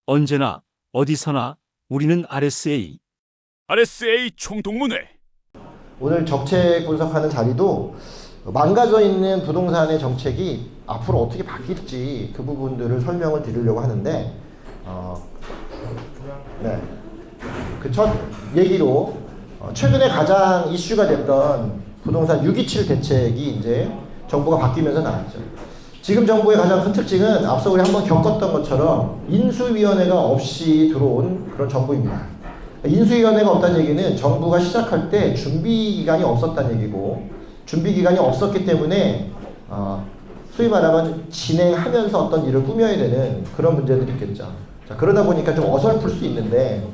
언제나 어디서나 우리는 RSA. RSA 총동문회. 오늘 정책 분석하는 자리도 망가져 있는 부동산의 정책이 앞으로 어떻게 바뀔지 그 부분들을 설명을 드리려고 하는데 그 첫 얘기로 최근에 가장 이슈가 됐던 부동산 627 대책이 이제 정부가 바뀌면서 나왔죠. 지금 정부의 가장 큰 특징은 앞서 우리 한번 겪었던 것처럼 인수위원회가 없이 들어온 그런 정부입니다. 인수위원회가 없다는 얘기는 정부가 시작할 때 준비기간이 없었다는 얘기고, 준비기간이 없었기 때문에 소위 말하면 진행하면서 어떤 일을 꾸며야 되는 그런 문제들이 있겠죠. 자, 그러다 보니까 좀 어설플 수 있는데,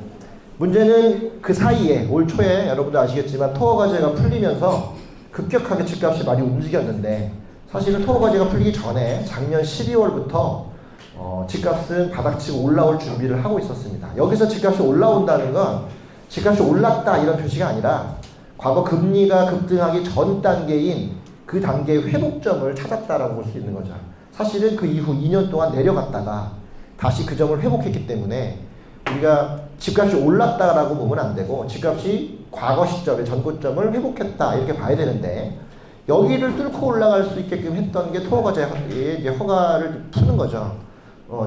문제는 그 사이에 올 초에 여러분도 아시겠지만 토어과제가 풀리면서 급격하게 집값이 많이 움직였는데, 사실은 토어과제가 풀리기 전에 작년 12월부터 집값은 바닥치고 올라올 준비를 하고 있었습니다. 여기서 집값이 올라온다는 건 집값이 올랐다 이런 표시가 아니라 과거 금리가 급등하기 전 단계인 그 단계의 회복점을 찾았다라고 볼 수 있는 거죠. 사실은 그 이후 2년 동안 내려갔다가 다시 그 점을 회복했기 때문에 우리가 집값이 올랐다라고 보면 안 되고 집값이 과거 시점의 전고점을 회복했다 이렇게 봐야 되는데, 여기를 뚫고 올라갈 수 있게끔 했던 게 토어과제의 허가를 푸는 거죠.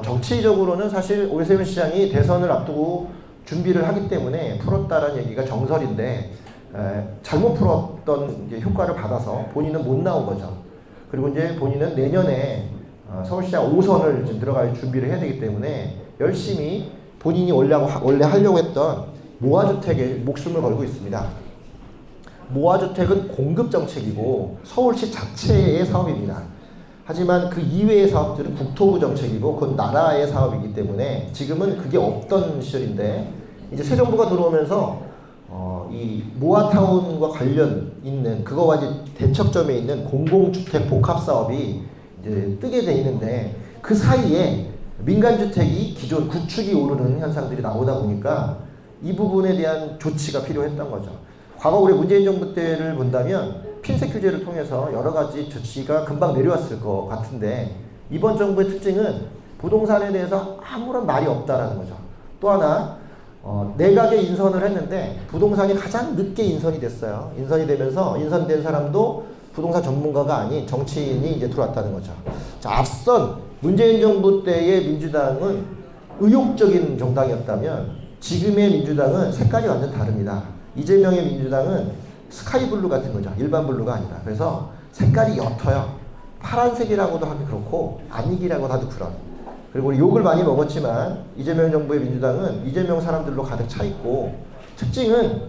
정치적으로는 사실 오세훈 시장이 대선을 앞두고 준비를 하기 때문에 풀었다라는 얘기가 정설인데, 잘못 풀었던 효과를 받아서 본인은 못 나온 거죠. 그리고 이제 본인은 내년에 서울시장 5선을 지금 들어갈 준비를 해야 되기 때문에 열심히 본인이 원래 하려고 했던 모아주택에 목숨을 걸고 있습니다. 모아주택은 공급 정책이고 서울시 자체의 사업입니다. 하지만 그 이외의 사업들은 국토부 정책이고 그건 나라의 사업이기 때문에 지금은 그게 없던 시절인데, 이제 새 정부가 들어오면서 이 모아타운과 관련 있는 그거와 이제 대척점에 있는 공공주택 복합 사업이 이제 뜨게 돼 있는데, 그 사이에 민간주택이 기존 구축이 오르는 현상들이 나오다 보니까 이 부분에 대한 조치가 필요했던 거죠. 과거 우리 문재인 정부 때를 본다면 핀셋 규제를 통해서 여러 가지 조치가 금방 내려왔을 것 같은데, 이번 정부의 특징은 부동산에 대해서 아무런 말이 없다라는 거죠. 또 하나 내각에 인선을 했는데 부동산이 가장 늦게 인선이 됐어요. 인선이 되면서 인선된 사람도 부동산 전문가가 아닌 정치인이 이제 들어왔다는 거죠. 자, 앞선 문재인 정부 때의 민주당은 의욕적인 정당이었다면 지금의 민주당은 색깔이 완전 다릅니다. 이재명의 민주당은 스카이블루 같은 거죠. 일반 블루가 아니라. 그래서 색깔이 옅어요. 파란색이라고도 하기 그렇고 아니기라고도 하기 그런. 그리고 욕을 많이 먹었지만 이재명 정부의 민주당은 이재명 사람들로 가득 차 있고, 특징은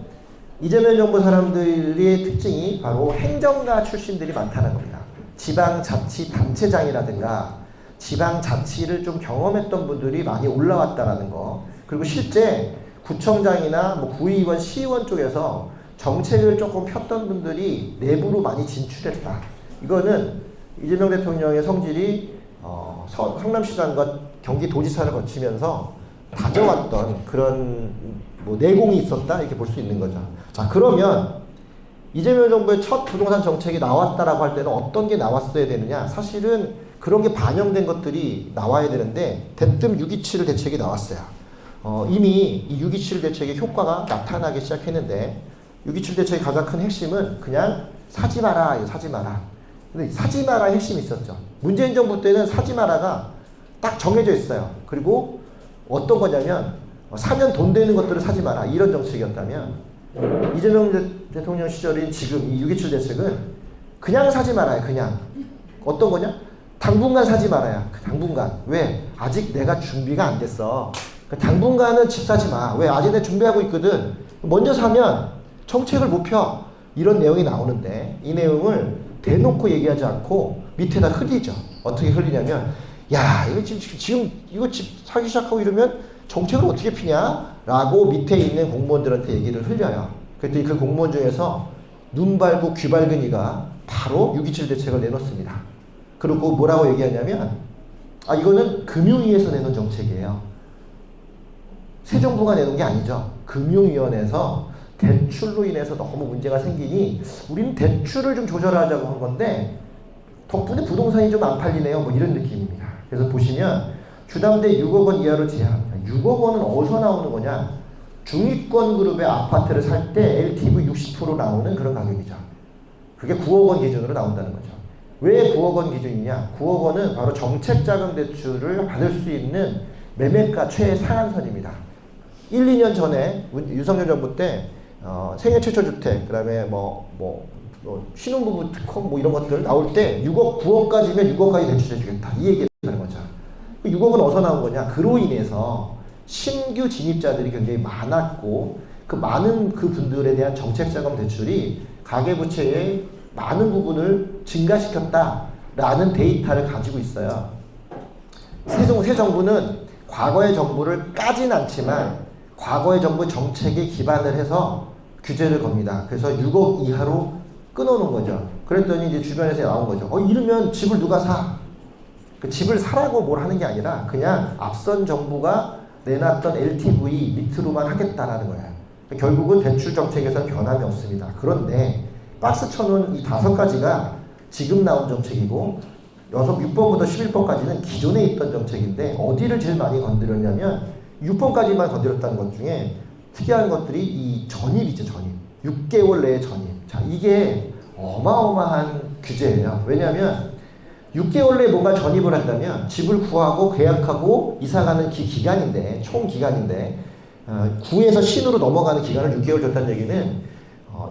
이재명 정부 사람들의 특징이 바로 행정가 출신들이 많다는 겁니다. 지방자치단체장이라든가 지방자치를 좀 경험했던 분들이 많이 올라왔다라는 거. 그리고 실제 구청장이나 뭐 구의원, 시의원 쪽에서 정책을 조금 폈던 분들이 내부로 많이 진출했다. 이거는 이재명 대통령의 성질이 성남시장과 경기도지사를 거치면서 다져왔던 그런 뭐 내공이 있었다 이렇게 볼 수 있는 거죠. 자, 그러면 이재명 정부의 첫 부동산 정책이 나왔다라고 할 때는 어떤 게 나왔어야 되느냐? 사실은 그런 게 반영된 것들이 나와야 되는데 대뜸 627 대책이 나왔어요. 이미 이 627 대책의 효과가 나타나기 시작했는데, 627 대책의 가장 큰 핵심은 그냥 사지 마라, 사지 마라. 근데 사지 마라 핵심이 있었죠. 문재인 정부 때는 사지 마라가 딱 정해져 있어요. 그리고 어떤 거냐면 사면 돈 되는 것들을 사지 마라 이런 정책이었다면, 이재명 대통령 시절인 지금 이 627 대책은 그냥 사지 말아요. 그냥 어떤 거냐? 당분간 사지 말아야. 당분간. 왜? 아직 내가 준비가 안 됐어. 당분간은 집 사지 마. 왜? 아직 내가 준비하고 있거든. 먼저 사면 정책을 못 펴. 이런 내용이 나오는데, 이 내용을 대놓고 얘기하지 않고 밑에다 흘리죠. 어떻게 흘리냐면, 야, 이거 지금 이거 집 사기 시작하고 이러면 정책을 어떻게 피냐? 라고 밑에 있는 공무원들한테 얘기를 흘려요. 그랬더니 그 공무원 중에서 눈 밝고 귀 밝은 이가 바로 627 대책을 내놓습니다. 그리고 뭐라고 얘기하냐면, 이거는 금융위에서 내놓은 정책이에요. 새 정부가 내놓은 게 아니죠. 금융위원회에서 대출로 인해서 너무 문제가 생기니 우리는 대출을 좀 조절하자고 한 건데 덕분에 부동산이 좀 안 팔리네요. 뭐 이런 느낌입니다. 그래서 보시면 주담대 6억 원 이하로 제한합니다. 6억 원은 어디서 나오는 거냐? 중위권 그룹의 아파트를 살 때 LTV 60% 나오는 그런 가격이죠. 그게 9억 원 기준으로 나온다는 거죠. 왜 9억 원 기준이냐? 9억 원은 바로 정책자금 대출을 받을 수 있는 매매가 최상한선입니다. 1, 2년 전에 윤석열 정부 때 생애 최초 주택, 그다음에 신혼부부 특허 이런 것들 나올 때 6억, 9억까지면 6억까지 대출해주겠다 이 얘기하는 거죠. 6억은 어디서 나온 거냐? 그로 인해서 신규 진입자들이 굉장히 많았고 그 많은 그 분들에 대한 정책자금 대출이 가계부채의 많은 부분을 증가시켰다라는 데이터를 가지고 있어요. 새 정부는 과거의 정부를 까진 않지만 과거의 정부 정책에 기반을 해서 규제를 겁니다. 그래서 6억 이하로 끊어놓은 거죠. 그랬더니 이제 주변에서 나온 거죠. 이러면 집을 누가 사? 그 집을 사라고 뭘 하는 게 아니라 그냥 앞선 정부가 내놨던 LTV 밑으로만 하겠다라는 거예요. 결국은 대출 정책에서는 변함이 없습니다. 그런데 박스 쳐놓은 이 5가지가 지금 나온 정책이고 6번부터 11번까지는 기존에 있던 정책인데 어디를 제일 많이 건드렸냐면 6번까지만 건드렸다는 것 중에 특이한 것들이 이 전입이죠. 전입. 6개월 내에 전입. 자, 이게 어마어마한 규제예요. 왜냐하면 6개월 내에 뭔가 전입을 한다면 집을 구하고 계약하고 이사가는 기간인데 총 기간인데 구에서 신으로 넘어가는 기간을 6개월 줬다는 얘기는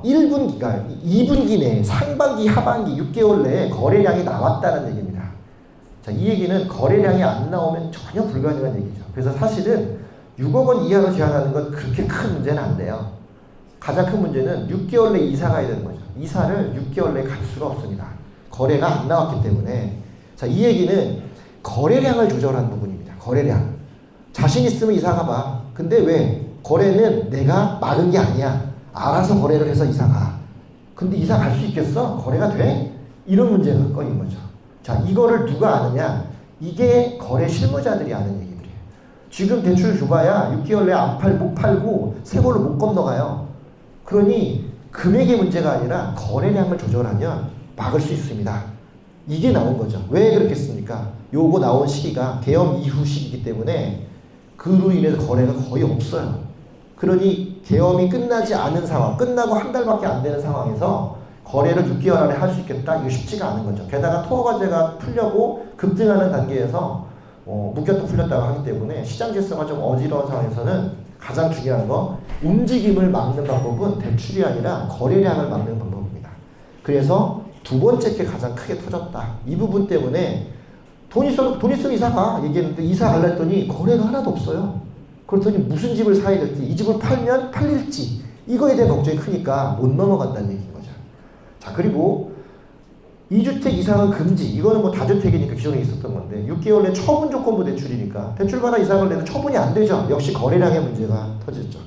1분기가 2분기 내에 상반기 하반기 6개월 내에 거래량이 나왔다는 얘기입니다. 자, 이 얘기는 거래량이 안 나오면 전혀 불가능한 얘기죠. 그래서 사실은 6억 원 이하로 제한하는 건 그렇게 큰 문제는 안 돼요. 가장 큰 문제는 6개월 내에 이사 가야 되는 거죠. 이사를 6개월 내에 갈 수가 없습니다. 거래가 안 나왔기 때문에. 자, 이 얘기는 거래량을 조절하는 부분입니다. 거래량. 자신 있으면 이사 가봐. 근데 왜? 거래는 내가 막은 게 아니야. 알아서 거래를 해서 이사 가. 근데 이사 갈 수 있겠어? 거래가 돼? 이런 문제가 꺼인 거죠. 자, 이거를 누가 아느냐? 이게 거래 실무자들이 아는 얘기들이에요. 지금 대출 줘봐야 6개월 내에 못 팔고 새 걸로 못 건너가요. 그러니 금액의 문제가 아니라 거래량을 조절하면 막을 수 있습니다. 이게 나온 거죠. 왜 그렇겠습니까? 요거 나온 시기가 계엄 이후 시기이기 때문에 그로 인해서 거래가 거의 없어요. 그러니 계엄이 끝나지 않은 상황, 끝나고 한 달밖에 안 되는 상황에서 거래를 6개월 안에 할 수 있겠다? 이거 쉽지가 않은 거죠. 게다가 투어과제가 풀려고 급등하는 단계에서 묶였다 풀렸다고 하기 때문에 시장 질서가 좀 어지러운 상황에서는 가장 중요한 건 움직임을 막는 방법은 대출이 아니라 거래량을 막는 방법입니다. 그래서 두 번째 게 가장 크게 터졌다. 이 부분 때문에 돈 있으면 이사 가 얘기했는데 이사 갈라 했더니 거래가 하나도 없어요. 그렇더니 무슨 집을 사야 될지, 이 집을 팔면 팔릴지 이거에 대한 걱정이 크니까 못 넘어간다는 얘기인 거죠. 자, 그리고 2주택 이상은 금지. 이거는 뭐 다주택이니까 기존에 있었던 건데 6개월 내 처분 조건부 대출이니까 대출받아 이사를 내도 처분이 안 되죠. 역시 거래량의 문제가 터졌죠.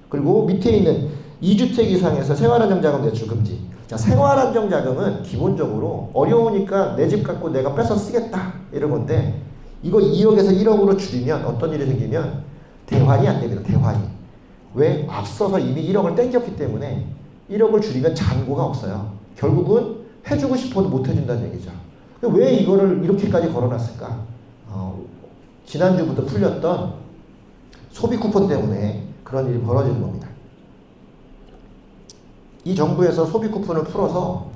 그리고 밑에 있는 2주택 이상에서 생활안정자금 대출 금지. 자, 생활안정자금은 기본적으로 어려우니까 내 집 갖고 내가 뺏어 쓰겠다 이런 건데 이거 2억에서 1억으로 줄이면 어떤 일이 생기면 대환이 안 됩니다. 대환이. 왜? 앞서서 이미 1억을 땡겼기 때문에 1억을 줄이면 잔고가 없어요. 결국은 해주고 싶어도 못 해준다는 얘기죠. 왜 이거를 이렇게까지 걸어놨을까? 지난주부터 풀렸던 소비 쿠폰 때문에 그런 일이 벌어지는 겁니다. 이 정부에서 소비 쿠폰을 풀어서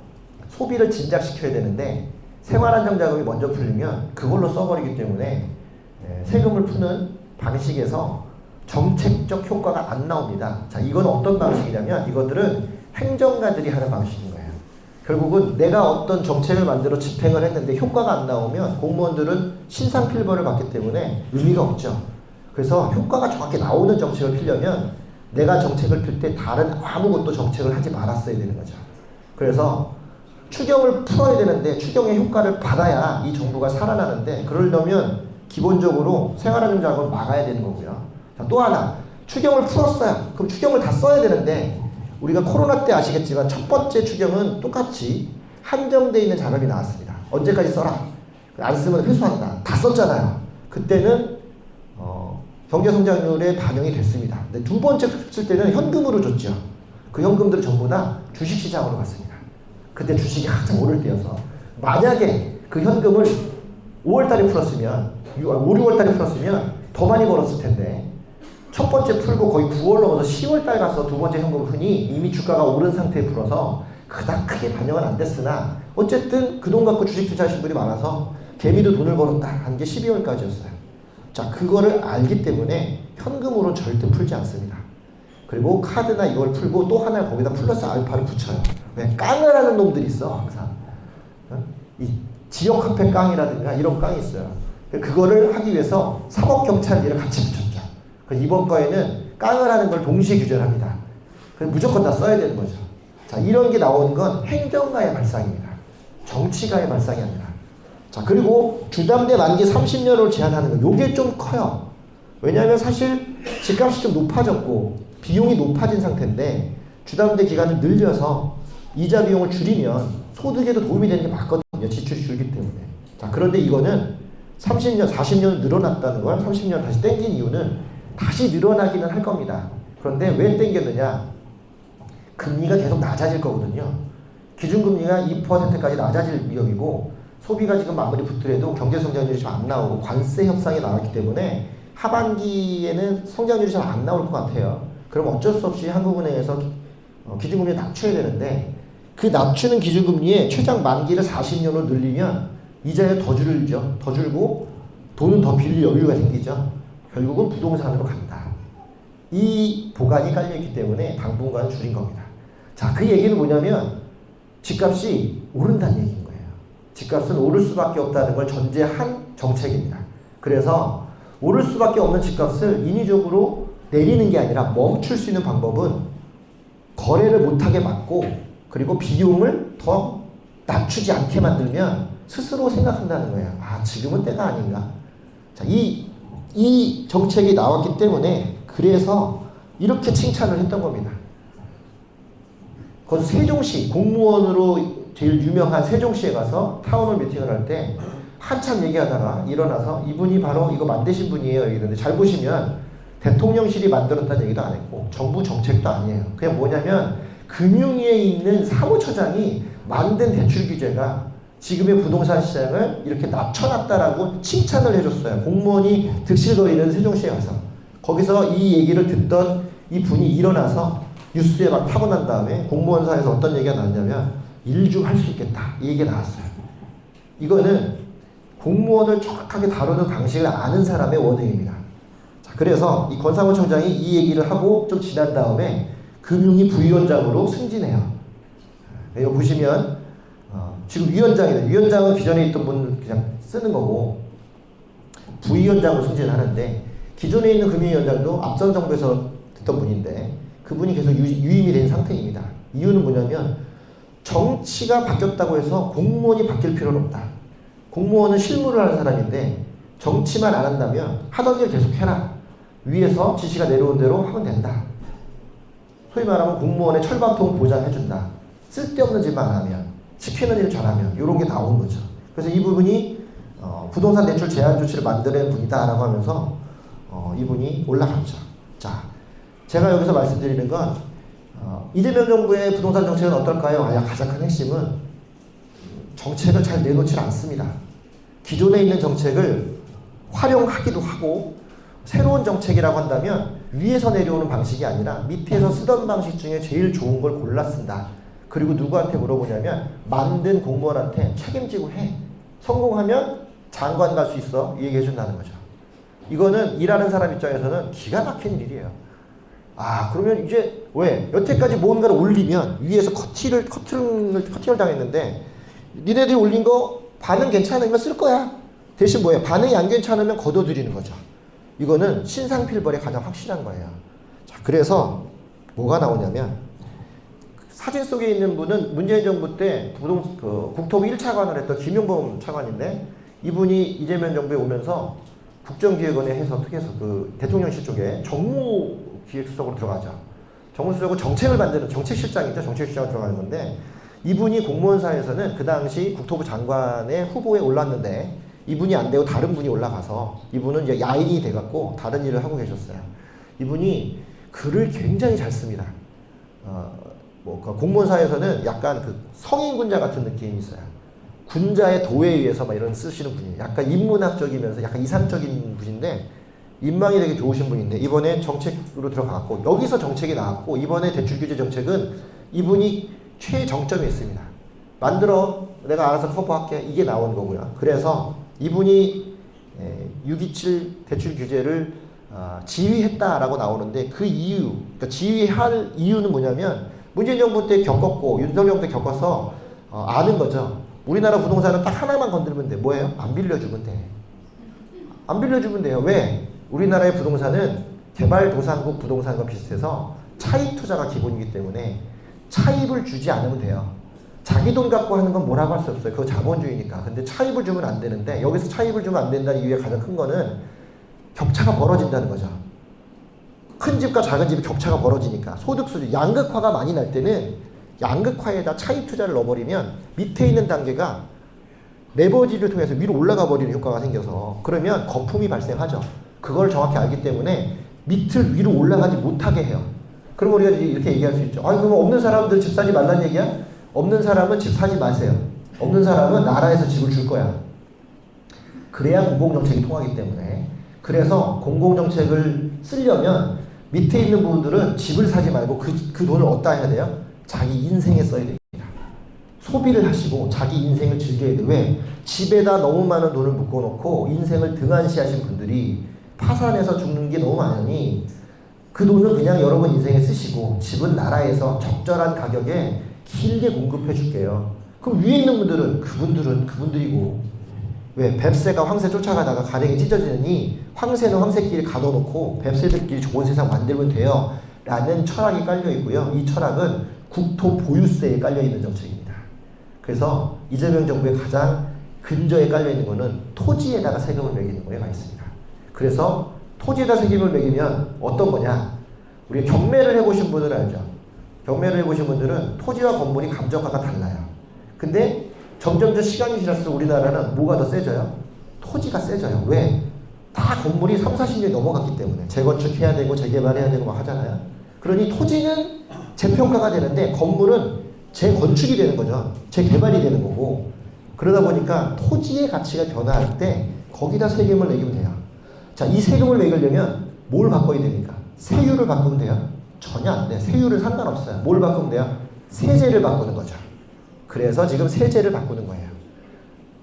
소비를 진작시켜야 되는데 생활안정자금이 먼저 풀리면 그걸로 써버리기 때문에 세금을 푸는 방식에서 정책적 효과가 안 나옵니다. 자, 이건 어떤 방식이냐면 이것들은 행정가들이 하는 방식인 거예요. 결국은 내가 어떤 정책을 만들어 집행을 했는데 효과가 안 나오면 공무원들은 신상필벌을 받기 때문에 의미가 없죠. 그래서 효과가 정확히 나오는 정책을 피려면 내가 정책을 필 때 다른 아무것도 정책을 하지 말았어야 되는 거죠. 그래서 추경을 풀어야 되는데 추경의 효과를 받아야 이 정부가 살아나는데 그러려면 기본적으로 생활안정자금을 막아야 되는 거고요. 자, 또 하나 추경을 풀었어요. 그럼 추경을 다 써야 되는데 우리가 코로나 때 아시겠지만 첫 번째 추경은 똑같이 한정되어 있는 자금이 나왔습니다. 언제까지 써라. 안 쓰면 회수한다. 다 썼잖아요. 그때는 경제성장률에 반영이 됐습니다. 근데 두 번째 쓸 때는 현금으로 줬죠. 그 현금들은 전부 다 주식시장으로 갔습니다. 그때 주식이 한참 오를 때여서 만약에 그 현금을 5월달에 풀었으면 5, 6월달에 풀었으면 더 많이 벌었을 텐데 첫 번째 풀고 거의 9월 넘어서 10월 달 가서 두 번째 현금을 푸니 이미 주가가 오른 상태에 풀어서 그닥 크게 반영은 안 됐으나 어쨌든 그 돈 갖고 주식 투자하신 분이 많아서 개미도 돈을 벌었다 한 게 12월까지였어요. 자, 그거를 알기 때문에 현금으로 절대 풀지 않습니다. 그리고 카드나 이걸 풀고 또 하나 거기다 플러스 알파를 붙여요. 왜? 깡을 하는 놈들이 있어 항상. 이 지역 화폐 깡이라든가 이런 깡이 있어요. 그거를 하기 위해서 사법경찰들을 같이 붙였죠. 이번 거에는 깡을 하는 걸 동시에 규제를 합니다. 그래서 무조건 다 써야 되는 거죠. 자, 이런 게 나오는 건 행정가의 발상입니다. 정치가의 발상이 아니라. 자, 그리고 주담대 만기 30년을 제한하는 거, 요게 좀 커요. 왜냐하면 사실 집값이 좀 높아졌고 비용이 높아진 상태인데 주담대 기간을 늘려서 이자 비용을 줄이면 소득에도 도움이 되는 게 맞거든요. 지출이 줄기 때문에. 자, 그런데 이거는 30년, 40년 늘어났다는 걸 30년 다시 땡긴 이유는 다시 늘어나기는 할 겁니다. 그런데 왜 땡겼느냐? 금리가 계속 낮아질 거거든요. 기준금리가 2%까지 낮아질 위험이고 소비가 지금 아무리 붙더라도 경제성장률이 좀 안 나오고 관세 협상이 나왔기 때문에 하반기에는 성장률이 잘 안 나올 것 같아요. 그럼 어쩔 수 없이 한국은행에서 기준금리를 낮춰야 되는데 그 낮추는 기준금리에 최장 만기를 40년으로 늘리면 이자에 더 줄죠. 더 줄고 돈은 더 빌릴 여유가 생기죠. 결국은 부동산으로 간다. 이 보관이 깔려있기 때문에 당분간 줄인 겁니다. 자, 그 얘기는 뭐냐면 집값이 오른다는 얘기인 거예요. 집값은 오를 수밖에 없다는 걸 전제한 정책입니다. 그래서 오를 수밖에 없는 집값을 인위적으로 내리는 게 아니라 멈출 수 있는 방법은 거래를 못하게 막고 그리고 비용을 더 낮추지 않게 만들면 스스로 생각한다는 거예요. 아, 지금은 때가 아닌가. 자, 이 정책이 나왔기 때문에 그래서 이렇게 칭찬을 했던 겁니다. 거기서 세종시 공무원으로 제일 유명한 세종시에 가서 타운홀 미팅을 할 때 한참 얘기하다가 일어나서 이분이 바로 이거 만드신 분이에요 이러는데 잘 보시면 대통령실이 만들었다는 얘기도 안 했고 정부 정책도 아니에요. 그냥 뭐냐면 금융위에 있는 사무처장이 만든 대출 규제가 지금의 부동산 시장을 이렇게 낮춰놨다라고 칭찬을 해줬어요. 공무원이 득실거리는 세종시에 가서. 거기서 이 얘기를 듣던 이 분이 일어나서 뉴스에 막 타고 난 다음에 공무원사에서 어떤 얘기가 나왔냐면 일중할 수 있겠다. 이 얘기가 나왔어요. 이거는 공무원을 정확하게 다루는 방식을 아는 사람의 워딩입니다. 자, 그래서 이 권상우 청장이 이 얘기를 하고 좀 지난 다음에 금융위 부위원장으로 승진해요. 여기 보시면 지금 위원장이에요. 위원장은 기존에 있던 분 그냥 쓰는 거고 부위원장으로 승진하는데 기존에 있는 금융위원장도 앞선 정부에서 됐던 분인데 그분이 계속 유임이 된 상태입니다. 이유는 뭐냐면 정치가 바뀌었다고 해서 공무원이 바뀔 필요는 없다. 공무원은 실무를 하는 사람인데 정치만 안 한다면 하던 일 계속 해라. 위에서 지시가 내려온 대로 하면 된다. 소위 말하면 공무원의 철밥통 보장해준다. 쓸데없는 짓만 안 하면 시키는 일 잘하면 이런 게 나오는 거죠. 그래서 이 부분이 부동산 대출 제한 조치를 만드는 분이다 라고 하면서 이분이 올라갔죠. 자, 제가 여기서 말씀드리는 건 이재명 정부의 부동산 정책은 어떨까요? 가장 큰 핵심은 정책을 잘 내놓지 않습니다. 기존에 있는 정책을 활용하기도 하고 새로운 정책이라고 한다면 위에서 내려오는 방식이 아니라 밑에서 쓰던 방식 중에 제일 좋은 걸 골라 쓴다. 그리고 누구한테 물어보냐면 만든 공무원한테 책임지고 해. 성공하면 장관 갈 수 있어. 이 얘기 해준다는 거죠. 이거는 일하는 사람 입장에서는 기가 막힌 일이에요. 그러면 이제 왜? 여태까지 뭔가를 올리면 위에서 커팅을 당했는데 니네들이 올린 거 반응 괜찮으면 쓸 거야. 대신 뭐예요? 반응이 안 괜찮으면 걷어들이는 거죠. 이거는 신상필벌이 가장 확실한 거예요. 자, 그래서 뭐가 나오냐면 사진 속에 있는 분은 문재인 정부 때 국토부 1차관을 했던 김용범 차관인데 이분이 이재명 정부에 오면서 국정기획원에 해서 특해서 그 대통령실 쪽에 정무기획수석으로 들어가죠. 정무수석은 정책을 만드는 정책실장이죠. 정책실장으로 들어가는 건데 이분이 공무원사에서는 그 당시 국토부 장관의 후보에 올랐는데 이분이 안 되고 다른 분이 올라가서 이분은 이제 야인이 돼갖고 다른 일을 하고 계셨어요. 이분이 글을 굉장히 잘 씁니다. 공무원사에서는 약간 그 성인 군자 같은 느낌이 있어요. 군자의 도에 의해서 막 이런 쓰시는 분이에요. 약간 인문학적이면서 약간 이상적인 분인데 인망이 되게 좋으신 분인데 이번에 정책으로 들어갔고 여기서 정책이 나왔고 이번에 대출 규제 정책은 이분이 최정점에 있습니다. 만들어 내가 알아서 커버할게 이게 나온 거고요. 그래서 이분이 627 대출 규제를 지휘했다라고 나오는데 그 이유, 그러니까 지휘할 이유는 뭐냐면 문재인 정부 때 겪었고 윤석열 정부 때 겪어서 아는 거죠. 우리나라 부동산은 딱 하나만 건드리면 돼. 뭐예요? 안 빌려주면 돼. 안 빌려주면 돼요. 왜? 우리나라의 부동산은 개발도상국 부동산과 비슷해서 차입 투자가 기본이기 때문에 차입을 주지 않으면 돼요. 자기 돈 갖고 하는 건 뭐라고 할 수 없어요. 그거 자본주의니까. 근데 차입을 주면 안 되는데 여기서 차입을 주면 안 된다는 이유의 가장 큰 거는 격차가 벌어진다는 거죠. 큰 집과 작은 집의 격차가 벌어지니까 소득 수준, 양극화가 많이 날 때는 양극화에다 차입 투자를 넣어버리면 밑에 있는 단계가 레버리지를 통해서 위로 올라가 버리는 효과가 생겨서 그러면 거품이 발생하죠. 그걸 정확히 알기 때문에 밑을 위로 올라가지 못하게 해요. 그럼 우리가 이렇게 얘기할 수 있죠. 아니 그럼 없는 사람들 집 사지 말라는 얘기야? 없는 사람은 집 사지 마세요. 없는 사람은 나라에서 집을 줄 거야. 그래야 공공정책이 통하기 때문에. 그래서 공공정책을 쓰려면 밑에 있는 분들은 집을 사지 말고 그 돈을 어디다 해야 돼요? 자기 인생에 써야 됩니다. 소비를 하시고 자기 인생을 즐겨야 돼요. 왜? 집에다 너무 많은 돈을 묶어놓고 인생을 등한시하신 분들이 파산해서 죽는 게 너무 많으니 그 돈을 그냥 여러분 인생에 쓰시고 집은 나라에서 적절한 가격에 길게 공급해 줄게요. 그럼 위에 있는 분들은 그분들이고 왜? 뱁새가 황새 쫓아가다가 가랭이 찢어지느니 황새는 황새끼리 가둬놓고 뱁새들끼리 좋은 세상 만들면 돼요 라는 철학이 깔려 있고요. 이 철학은 국토 보유세에 깔려 있는 정책입니다. 그래서 이재명 정부의 가장 근저에 깔려 있는 거는 토지에다가 세금을 매기는 거에 가 있습니다. 그래서 토지에다 세금을 매기면 어떤 거냐? 우리 경매를 해보신 분들은 알죠? 경매를 해보신 분들은 토지와 건물이 감정가가 달라요. 근데 점점 시간이 지날수록 우리나라는 뭐가 더 세져요? 토지가 세져요. 왜? 다 건물이 3, 40년이 넘어갔기 때문에 재건축해야 되고 재개발해야 되고 막 하잖아요. 그러니 토지는 재평가가 되는데 건물은 재건축이 되는 거죠. 재개발이 되는 거고 그러다 보니까 토지의 가치가 변화할 때 거기다 세금을 매기면 돼요. 자, 이 세금을 매기려면 뭘 바꿔야 됩니까? 세율을 바꾸면 돼요? 전혀 안 돼. 세율은 상관없어요. 뭘 바꾸면 돼요? 세제를 바꾸는 거죠. 그래서 지금 세제를 바꾸는 거예요.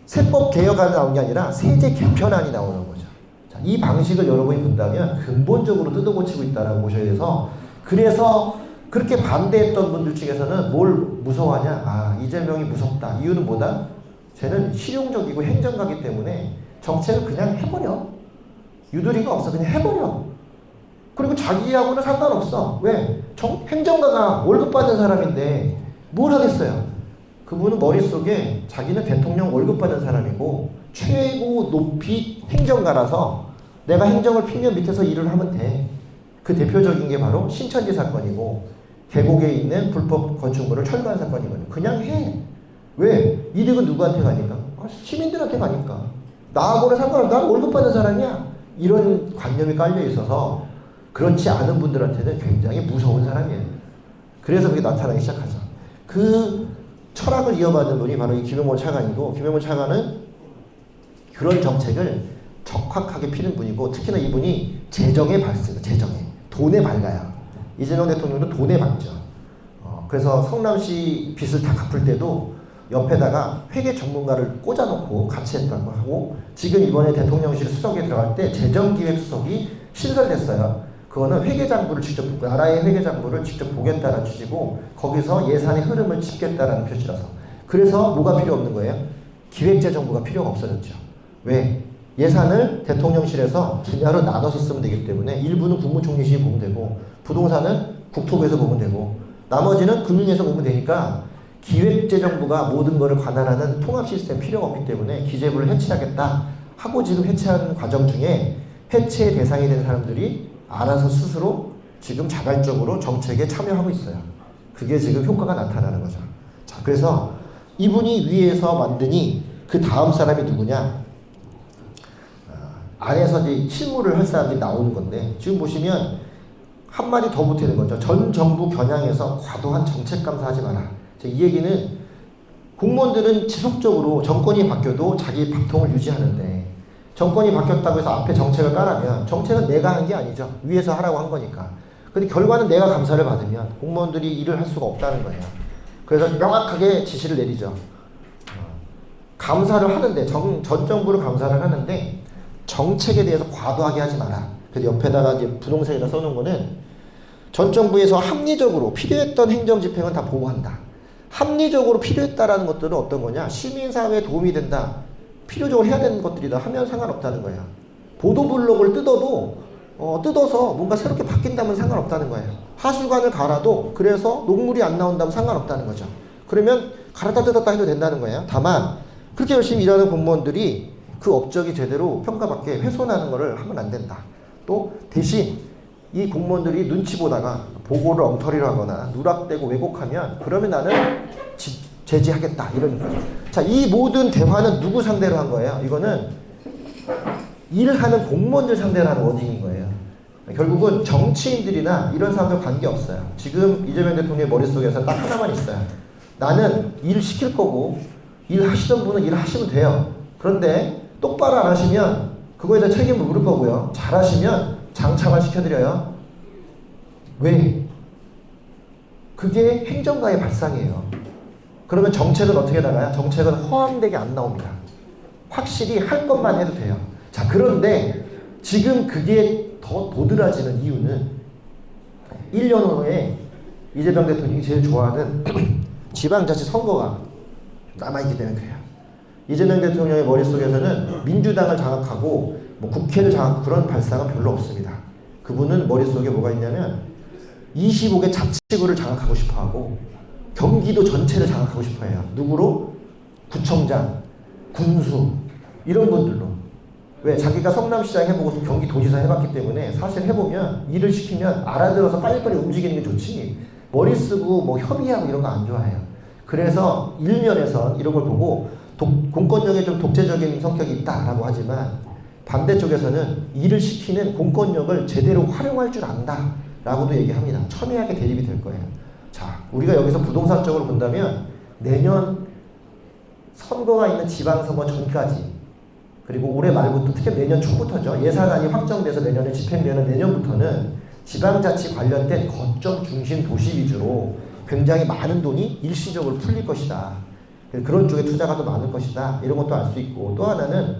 세법 개혁안이 나온 게 아니라 세제 개편안이 나오는 거죠. 자, 이 방식을 여러분이 본다면 근본적으로 뜯어고치고 있다라고 보셔야 돼서 그래서 그렇게 반대했던 분들 중에서는 뭘 무서워하냐? 아, 이재명이 무섭다. 이유는 뭐다? 쟤는 실용적이고 행정가기 때문에 정책을 그냥 해버려. 유도리가 없어. 그냥 해버려. 그리고 자기하고는 상관없어. 왜? 행정가가 월급 받는 사람인데 뭘 하겠어요? 그분은 머릿속에 자기는 대통령 월급 받는 사람이고 최고 높이 행정가라서 내가 행정을 피면 밑에서 일을 하면 돼. 그 대표적인 게 바로 신천지 사건이고 계곡에 있는 불법 건축물을 철거한 사건이거든요. 그냥 해. 왜? 이득은 누구한테 가니까? 시민들한테 가니까. 나하고는 상관없어. 난 월급 받는 사람이야. 이런 관념이 깔려 있어서 그렇지 않은 분들한테는 굉장히 무서운 사람이에요. 그래서 그게 나타나기 시작하죠. 그 철학을 이어받은 분이 바로 이 김용문 차관이고 김용문 차관은 그런 정책을 적확하게 피는 분이고 특히나 이분이 재정에 밝습니다. 재정에. 돈에 밝아요. 이재명 대통령도 돈에 밝죠. 그래서 성남시 빚을 다 갚을 때도 옆에다가 회계 전문가를 꽂아놓고 같이 했다고 하고 지금 이번에 대통령실 수석에 들어갈 때 재정기획수석이 신설됐어요. 그거는 회계장부를 직접 나라의 회계장부를 직접 보겠다는 취지고 거기서 예산의 흐름을 짚겠다라는 표시라서 그래서 뭐가 필요 없는 거예요? 기획재정부가 필요가 없어졌죠. 왜? 예산을 대통령실에서 분야로 나눠서 쓰면 되기 때문에 일부는 국무총리실이 보면 되고 부동산은 국토부에서 보면 되고 나머지는 금융에서 보면 되니까 기획재정부가 모든 것을 관할하는 통합 시스템 필요가 없기 때문에 기재부를 해체하겠다 하고 지금 해체하는 과정 중에 해체의 대상이 된 사람들이 알아서 스스로 지금 자발적으로 정책에 참여하고 있어요. 그게 지금 효과가 나타나는 거죠. 자, 그래서 이분이 위에서 만드니 그 다음 사람이 누구냐? 안에서 이제 실무를 할 사람들이 나오는 건데 지금 보시면 한마디 더 보태는 거죠. 전 정부 겨냥해서 과도한 정책 감사하지 마라. 이 얘기는 공무원들은 지속적으로 정권이 바뀌어도 자기 밥통을 유지하는데 정권이 바뀌었다고 해서 앞에 정책을 까라면 정책은 내가 한 게 아니죠. 위에서 하라고 한 거니까. 근데 결과는 내가 감사를 받으면 공무원들이 일을 할 수가 없다는 거예요. 그래서 명확하게 지시를 내리죠. 감사를 하는데 전 정부를 감사를 하는데 정책에 대해서 과도하게 하지 마라. 그래서 옆에다가 이제 부동산에다 써놓은 거는 전 정부에서 합리적으로 필요했던 행정 집행은 다 보호한다. 합리적으로 필요했다라는 것들은 어떤 거냐? 시민사회에 도움이 된다. 필요적으로 해야 되는 것들이다 하면 상관없다는 거예요. 보도블록을 뜯어서 뭔가 새롭게 바뀐다면 상관없다는 거예요. 하수관을 갈아도 그래서 녹물이 안 나온다면 상관없다는 거죠. 그러면 갈았다 뜯었다 해도 된다는 거예요. 다만 그렇게 열심히 일하는 공무원들이 그 업적이 제대로 평가받게 훼손하는 것을 하면 안 된다. 또 대신 이 공무원들이 눈치 보다가 보고를 엉터리로 하거나 누락되고 왜곡하면 그러면 나는 제지하겠다 이런 거죠. 자, 이 모든 대화는 누구 상대로 한 거예요? 이거는 일하는 공무원들 상대로 하는 워딩인 거예요. 결국은 정치인들이나 이런 사람들 관계없어요. 지금 이재명 대통령의 머릿속에서 딱 하나만 있어요. 나는 일 시킬 거고 일 하시던 분은 일 하시면 돼요. 그런데 똑바로 안 하시면 그거에 대한 책임을 물을 거고요. 잘 하시면 장차관 시켜드려요. 왜? 그게 행정가의 발상이에요. 그러면 정책은 어떻게 나가요? 정책은 허황되게 안 나옵니다. 확실히 할 것만 해도 돼요. 자, 그런데 지금 그게 더 도드라지는 이유는 1년 후에 이재명 대통령이 제일 좋아하는 지방자치 선거가 남아있기 때문에 그래요. 이재명 대통령의 머릿속에서는 민주당을 장악하고 국회를 장악하고 그런 발상은 별로 없습니다. 그분은 머릿속에 뭐가 있냐면 25개 자치구를 장악하고 싶어하고 경기도 전체를 장악하고 싶어해요. 누구로? 구청장, 군수 이런 분들로. 왜? 자기가 성남시장 해보고 경기도지사 해봤기 때문에 사실 해보면 일을 시키면 알아들어서 빨리빨리 움직이는 게 좋지 머리 쓰고 뭐 협의하고 이런 거 안 좋아해요. 그래서 일면에선 이런 걸 보고 공권력에 좀 독재적인 성격이 있다라고 하지만 반대쪽에서는 일을 시키는 공권력을 제대로 활용할 줄 안다 라고도 얘기합니다. 첨예하게 대립이 될 거예요. 자, 우리가 여기서 부동산적으로 본다면 내년 선거가 있는 지방선거 전까지 그리고 올해 말부터 특히 내년 초부터죠. 예산안이 확정돼서 내년에 집행되는 내년부터는 지방자치 관련된 거점 중심 도시 위주로 굉장히 많은 돈이 일시적으로 풀릴 것이다. 그런 쪽에 투자가 더 많을 것이다. 이런 것도 알 수 있고 또 하나는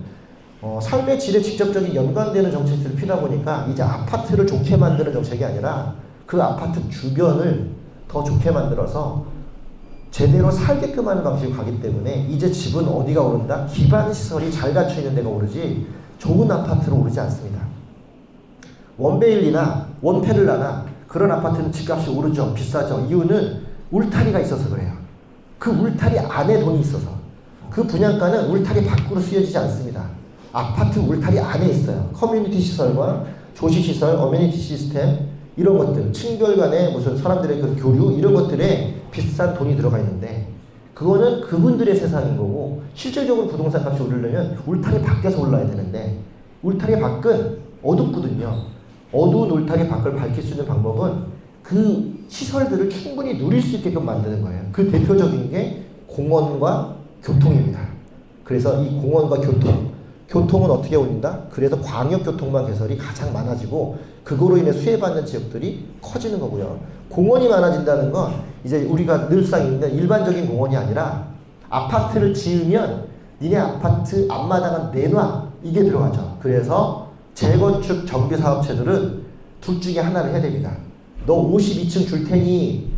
삶의 질에 직접적인 연관되는 정책들이 필요하다 보니까 이제 아파트를 좋게 만드는 정책이 아니라 그 아파트 주변을 더 좋게 만들어서 제대로 살게끔 하는 방식으로 가기 때문에 이제 집은 어디가 오른다? 기반시설이 잘 갖춰 있는 데가 오르지 좋은 아파트로 오르지 않습니다. 원베일리나 원페를라나 그런 아파트는 집값이 오르죠. 비싸죠. 이유는 울타리가 있어서 그래요. 그 울타리 안에 돈이 있어서 그 분양가는 울타리 밖으로 쓰여지지 않습니다. 아파트 울타리 안에 있어요. 커뮤니티 시설과 조식 시설, 어메니티 시스템 이런 것들, 층별 간의 무슨 사람들의 그 교류 이런 것들에 비싼 돈이 들어가 있는데 그거는 그분들의 세상인 거고 실질적으로 부동산 값이 오르려면 울타리 밖에서 올라야 되는데 울타리 밖은 어둡거든요. 어두운 울타리 밖을 밝힐 수 있는 방법은 그 시설들을 충분히 누릴 수 있게끔 만드는 거예요. 그 대표적인 게 공원과 교통입니다. 그래서 이 공원과 교통은 어떻게 올린다? 그래서 광역교통망 개설이 가장 많아지고 그거로 인해 수혜받는 지역들이 커지는 거고요. 공원이 많아진다는 건 이제 우리가 늘상 있는 일반적인 공원이 아니라 아파트를 지으면 니네 아파트 앞마당은 내놔 이게 들어가죠. 그래서 재건축 정비사업체들은 둘 중에 하나를 해야 됩니다. 너 52층 줄 테니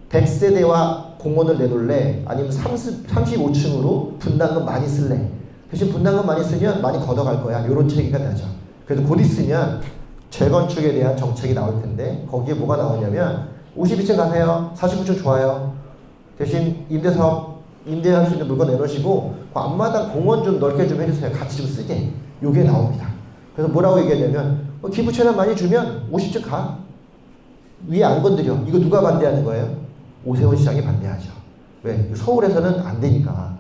100세대와 공원을 내놓을래? 아니면 35층으로 분담금 많이 쓸래? 대신 분담금 많이 쓰면 많이 걷어갈 거야. 이런 체계가 나죠. 그래서 곧 있으면 재건축에 대한 정책이 나올 텐데 거기에 뭐가 나오냐면 52층 가세요. 49층 좋아요. 대신 임대사업 임대할 수 있는 물건 내놓으시고 그 앞마당 공원 좀 넓게 좀 해주세요. 같이 좀 쓰게. 요게 나옵니다. 그래서 뭐라고 얘기하냐면 기부채나 많이 주면 50층 가. 위에 안 건드려. 이거 누가 반대하는 거예요? 오세훈 시장이 반대하죠. 왜? 서울에서는 안 되니까.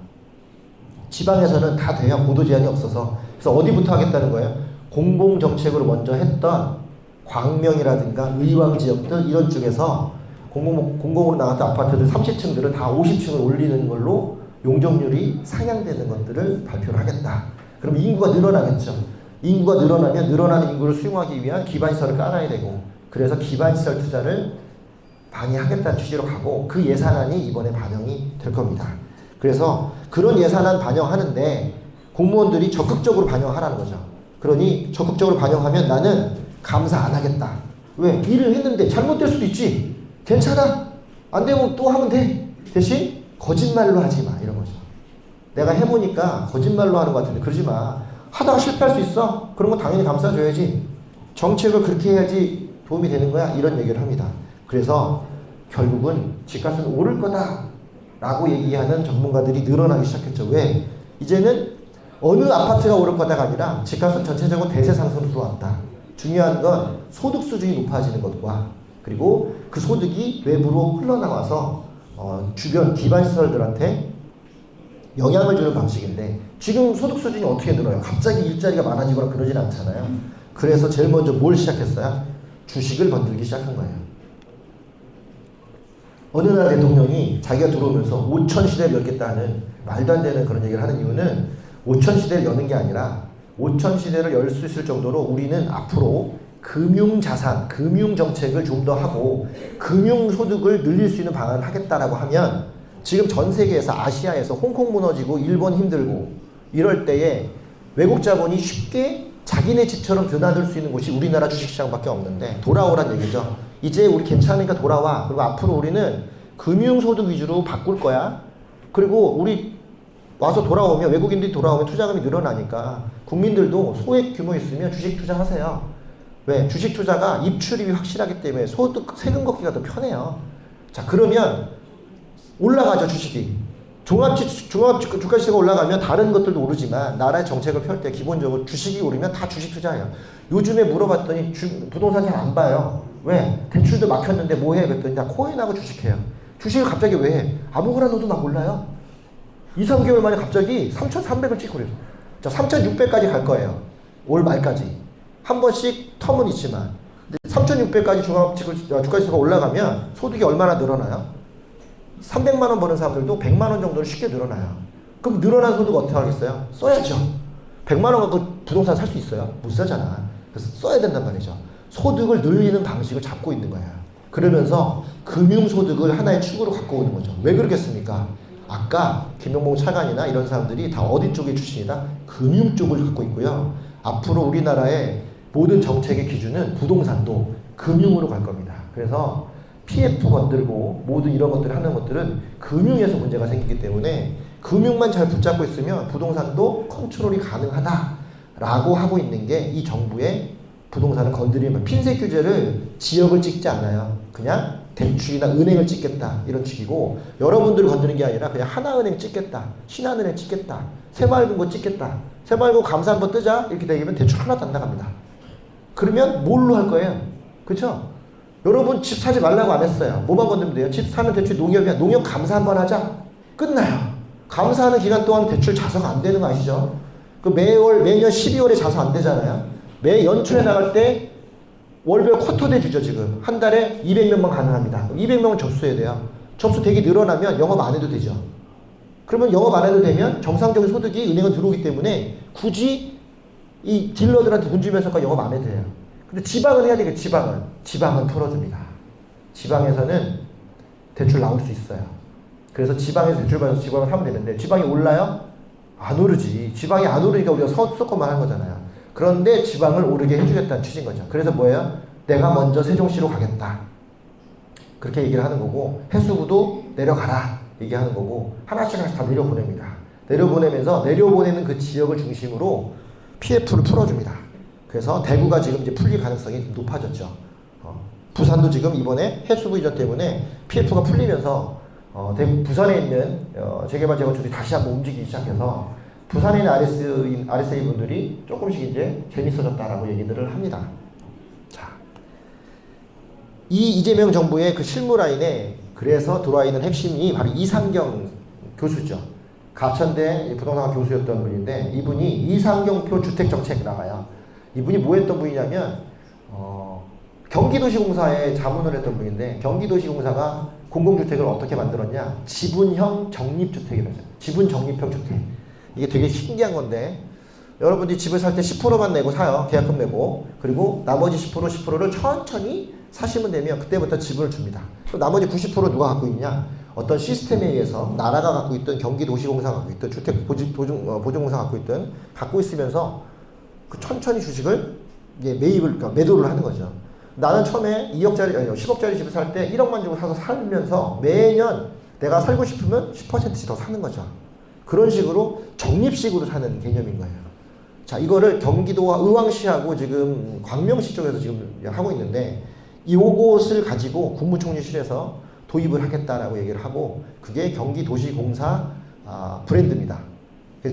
지방에서는 다 돼요. 보도 제한이 없어서. 그래서 어디부터 하겠다는 거예요? 공공정책으로 먼저 했던 광명이라든가 의왕 지역들 이런 쪽에서 공공으로 나왔던 아파트들 30층들은 다 50층을 올리는 걸로 용적률이 상향되는 것들을 발표를 하겠다. 그럼 인구가 늘어나겠죠. 인구가 늘어나면 늘어나는 인구를 수용하기 위한 기반시설을 깔아야 되고, 그래서 기반시설 투자를 많이 하겠다는 취지로 가고, 그 예산안이 이번에 반영이 될 겁니다. 그래서 그런 예산안 반영하는데 공무원들이 적극적으로 반영하라는 거죠. 그러니 적극적으로 반영하면 나는 감사 안 하겠다. 왜? 일을 했는데 잘못될 수도 있지. 괜찮아. 안 되면 또 하면 돼. 대신 거짓말로 하지 마. 이런 거죠. 내가 해보니까 거짓말로 하는 것 같은데 그러지 마. 하다가 실패할 수 있어. 그런 건 당연히 감싸줘야지. 정책을 그렇게 해야지 도움이 되는 거야. 이런 얘기를 합니다. 그래서 결국은 집값은 오를 거다 라고 얘기하는 전문가들이 늘어나기 시작했죠. 왜? 이제는 어느 아파트가 오를 거다가 아니라 집값은 전체적으로 대세 상승으로 들어왔다. 중요한 건 소득 수준이 높아지는 것과, 그리고 그 소득이 외부로 흘러나와서 주변 기반시설들한테 영향을 주는 방식인데, 지금 소득 수준이 어떻게 늘어요? 갑자기 일자리가 많아지거나 그러진 않잖아요. 그래서 제일 먼저 뭘 시작했어요? 주식을 건들기 시작한 거예요. 어느 나라 대통령이 자기가 들어오면서 5천 시대를 열겠다는 말도 안 되는 그런 얘기를 하는 이유는 5천 시대를 여는 게 아니라 5천 시대를 열 수 있을 정도로 우리는 앞으로 금융자산, 금융정책을 좀 더 하고 금융소득을 늘릴 수 있는 방안을 하겠다라고 하면, 지금 전 세계에서 아시아에서 홍콩 무너지고 일본 힘들고 이럴 때에 외국 자본이 쉽게 자기네 집처럼 드나들 수 있는 곳이 우리나라 주식시장밖에 없는데, 돌아오란 얘기죠. 이제 우리 괜찮으니까 돌아와. 그리고 앞으로 우리는 금융소득 위주로 바꿀 거야. 그리고 우리 와서 돌아오면, 외국인들이 돌아오면 투자금이 늘어나니까 국민들도 소액 규모 있으면 주식 투자하세요. 왜? 주식 투자가 입출입이 확실하기 때문에 소득 세금 걷기가 더 편해요. 자, 그러면 올라가죠, 주식이. 주가지수가 올라가면 다른 것들도 오르지만 나라의 정책을 펼 때 기본적으로 주식이 오르면 다 주식 투자해요. 요즘에 물어봤더니 부동산 잘 안 봐요. 왜? 대출도 막혔는데 뭐 해? 그랬더니 다 코인하고 주식해요. 주식을 갑자기 왜 해? 아무거나 넣어도 막 올라요. 2, 3개월 만에 갑자기 3,300을 찍고 그래요. 자, 3,600까지 갈 거예요. 올 말까지. 한 번씩 텀은 있지만. 3,600까지 주가지수가 올라가면 소득이 얼마나 늘어나요? 300만 원 버는 사람들도 100만 원 정도는 쉽게 늘어나요. 그럼 늘어난 소득 어떻게 하겠어요? 써야죠. 100만 원 갖고 부동산 살 수 있어요? 못 사잖아. 그래서 써야 된단 말이죠. 소득을 늘리는 방식을 잡고 있는 거야. 그러면서 금융소득을 하나의 축으로 갖고 오는 거죠. 왜 그러겠습니까? 아까 김용봉 차관이나 이런 사람들이 다 어디 쪽의 출신이다? 금융 쪽을 갖고 있고요. 앞으로 우리나라의 모든 정책의 기준은 부동산도 금융으로 갈 겁니다. 그래서 PF 건들고 모든 이런 것들을 하는 것들은 금융에서 문제가 생기기 때문에 금융만 잘 붙잡고 있으면 부동산도 컨트롤이 가능하다라고 하고 있는 게 이 정부의 부동산을 건드리면, 핀셋 규제를 지역을 찍지 않아요. 그냥 대출이나 은행을 찍겠다 이런 식이고, 여러분들을 건드리는 게 아니라 그냥 하나은행 찍겠다, 신한은행 찍겠다, 새마을금고 찍겠다, 새마을금고 감사 한번 뜨자 이렇게 되면 대출 하나도 안 나갑니다. 그러면 뭘로 할 거예요? 그렇죠? 여러분 집 사지 말라고 안 했어요. 뭐만 건드리면 돼요? 집 사면 대출 농협이야. 농협 감사 한번 하자. 끝나요. 감사하는 기간 동안 대출 자서가 안 되는 거 아시죠? 그 매년 12월에 자서 안 되잖아요. 매 연초에 나갈 때 월별 쿼터대 주죠. 지금 한 달에 200명만 가능합니다. 200명은 접수해야 돼요. 접수 대기 늘어나면 영업 안 해도 되죠. 그러면 영업 안 해도 되면 정상적인 소득이 은행은 들어오기 때문에 굳이 이 딜러들한테 돈 주면서까지 영업 안 해도 돼요. 근데 지방은 해야 되겠죠. 지방은 풀어줍니다. 지방에서는 대출 나올 수 있어요. 그래서 지방에서 대출 받아서 지방을 하면 되는데, 지방이 올라요? 안 오르지. 지방이 안 오르니까 우리가 수도권만 하는 거잖아요. 그런데 지방을 오르게 해주겠다는 취지인 거죠. 그래서 뭐예요? 내가 먼저 세종시로 가겠다. 그렇게 얘기를 하는 거고, 해수부도 내려가라 얘기하는 거고, 하나씩 다 내려보냅니다. 내려보내면서 내려보내는 그 지역을 중심으로 PF를 풀어줍니다. 그래서 대구가 지금 이제 풀릴 가능성이 높아졌죠. 부산도 지금 이번에 해수부 이전 때문에 PF가 풀리면서 부산에 있는 재개발 재건축이 다시 한번 움직이기 시작해서 부산에 있는 RSA 분들이 조금씩 이제 재밌어졌다라고 얘기들을 합니다. 자, 이 이재명 정부의 그 실무 라인에 그래서 들어와 있는 핵심이 바로 이상경 교수죠. 가천대 부동산 교수였던 분인데, 이분이 이상경표 주택정책 나가요. 이분이 뭐 했던 분이냐면 경기도시공사에 자문을 했던 분인데, 경기도시공사가 공공주택을 어떻게 만들었냐? 지분형 적립주택이라고 해요. 지분 적립형 주택. 이게 되게 신기한 건데, 여러분들이 집을 살 때 10%만 내고 사요. 계약금 내고. 그리고 나머지 10%를 천천히 사시면 되면 그때부터 지분을 줍니다. 그럼 나머지 90% 누가 갖고 있냐? 어떤 시스템에 의해서 나라가 갖고 있던 경기도시공사가 갖고 있던 주택보증공사가 갖고 있으면서 그 천천히 주식을 이제 그러니까 매도를 하는 거죠. 나는 처음에 2억짜리, 아니 10억짜리 집을 살 때 1억만 주고 사서 살면서 매년 내가 살고 싶으면 10%씩 더 사는 거죠. 그런 식으로 적립식으로 사는 개념인 거예요. 자, 이거를 경기도와 의왕시하고 지금 광명시 쪽에서 지금 하고 있는데 이것을 가지고 국무총리실에서 도입을 하겠다라고 얘기를 하고 그게 경기도시공사 브랜드입니다.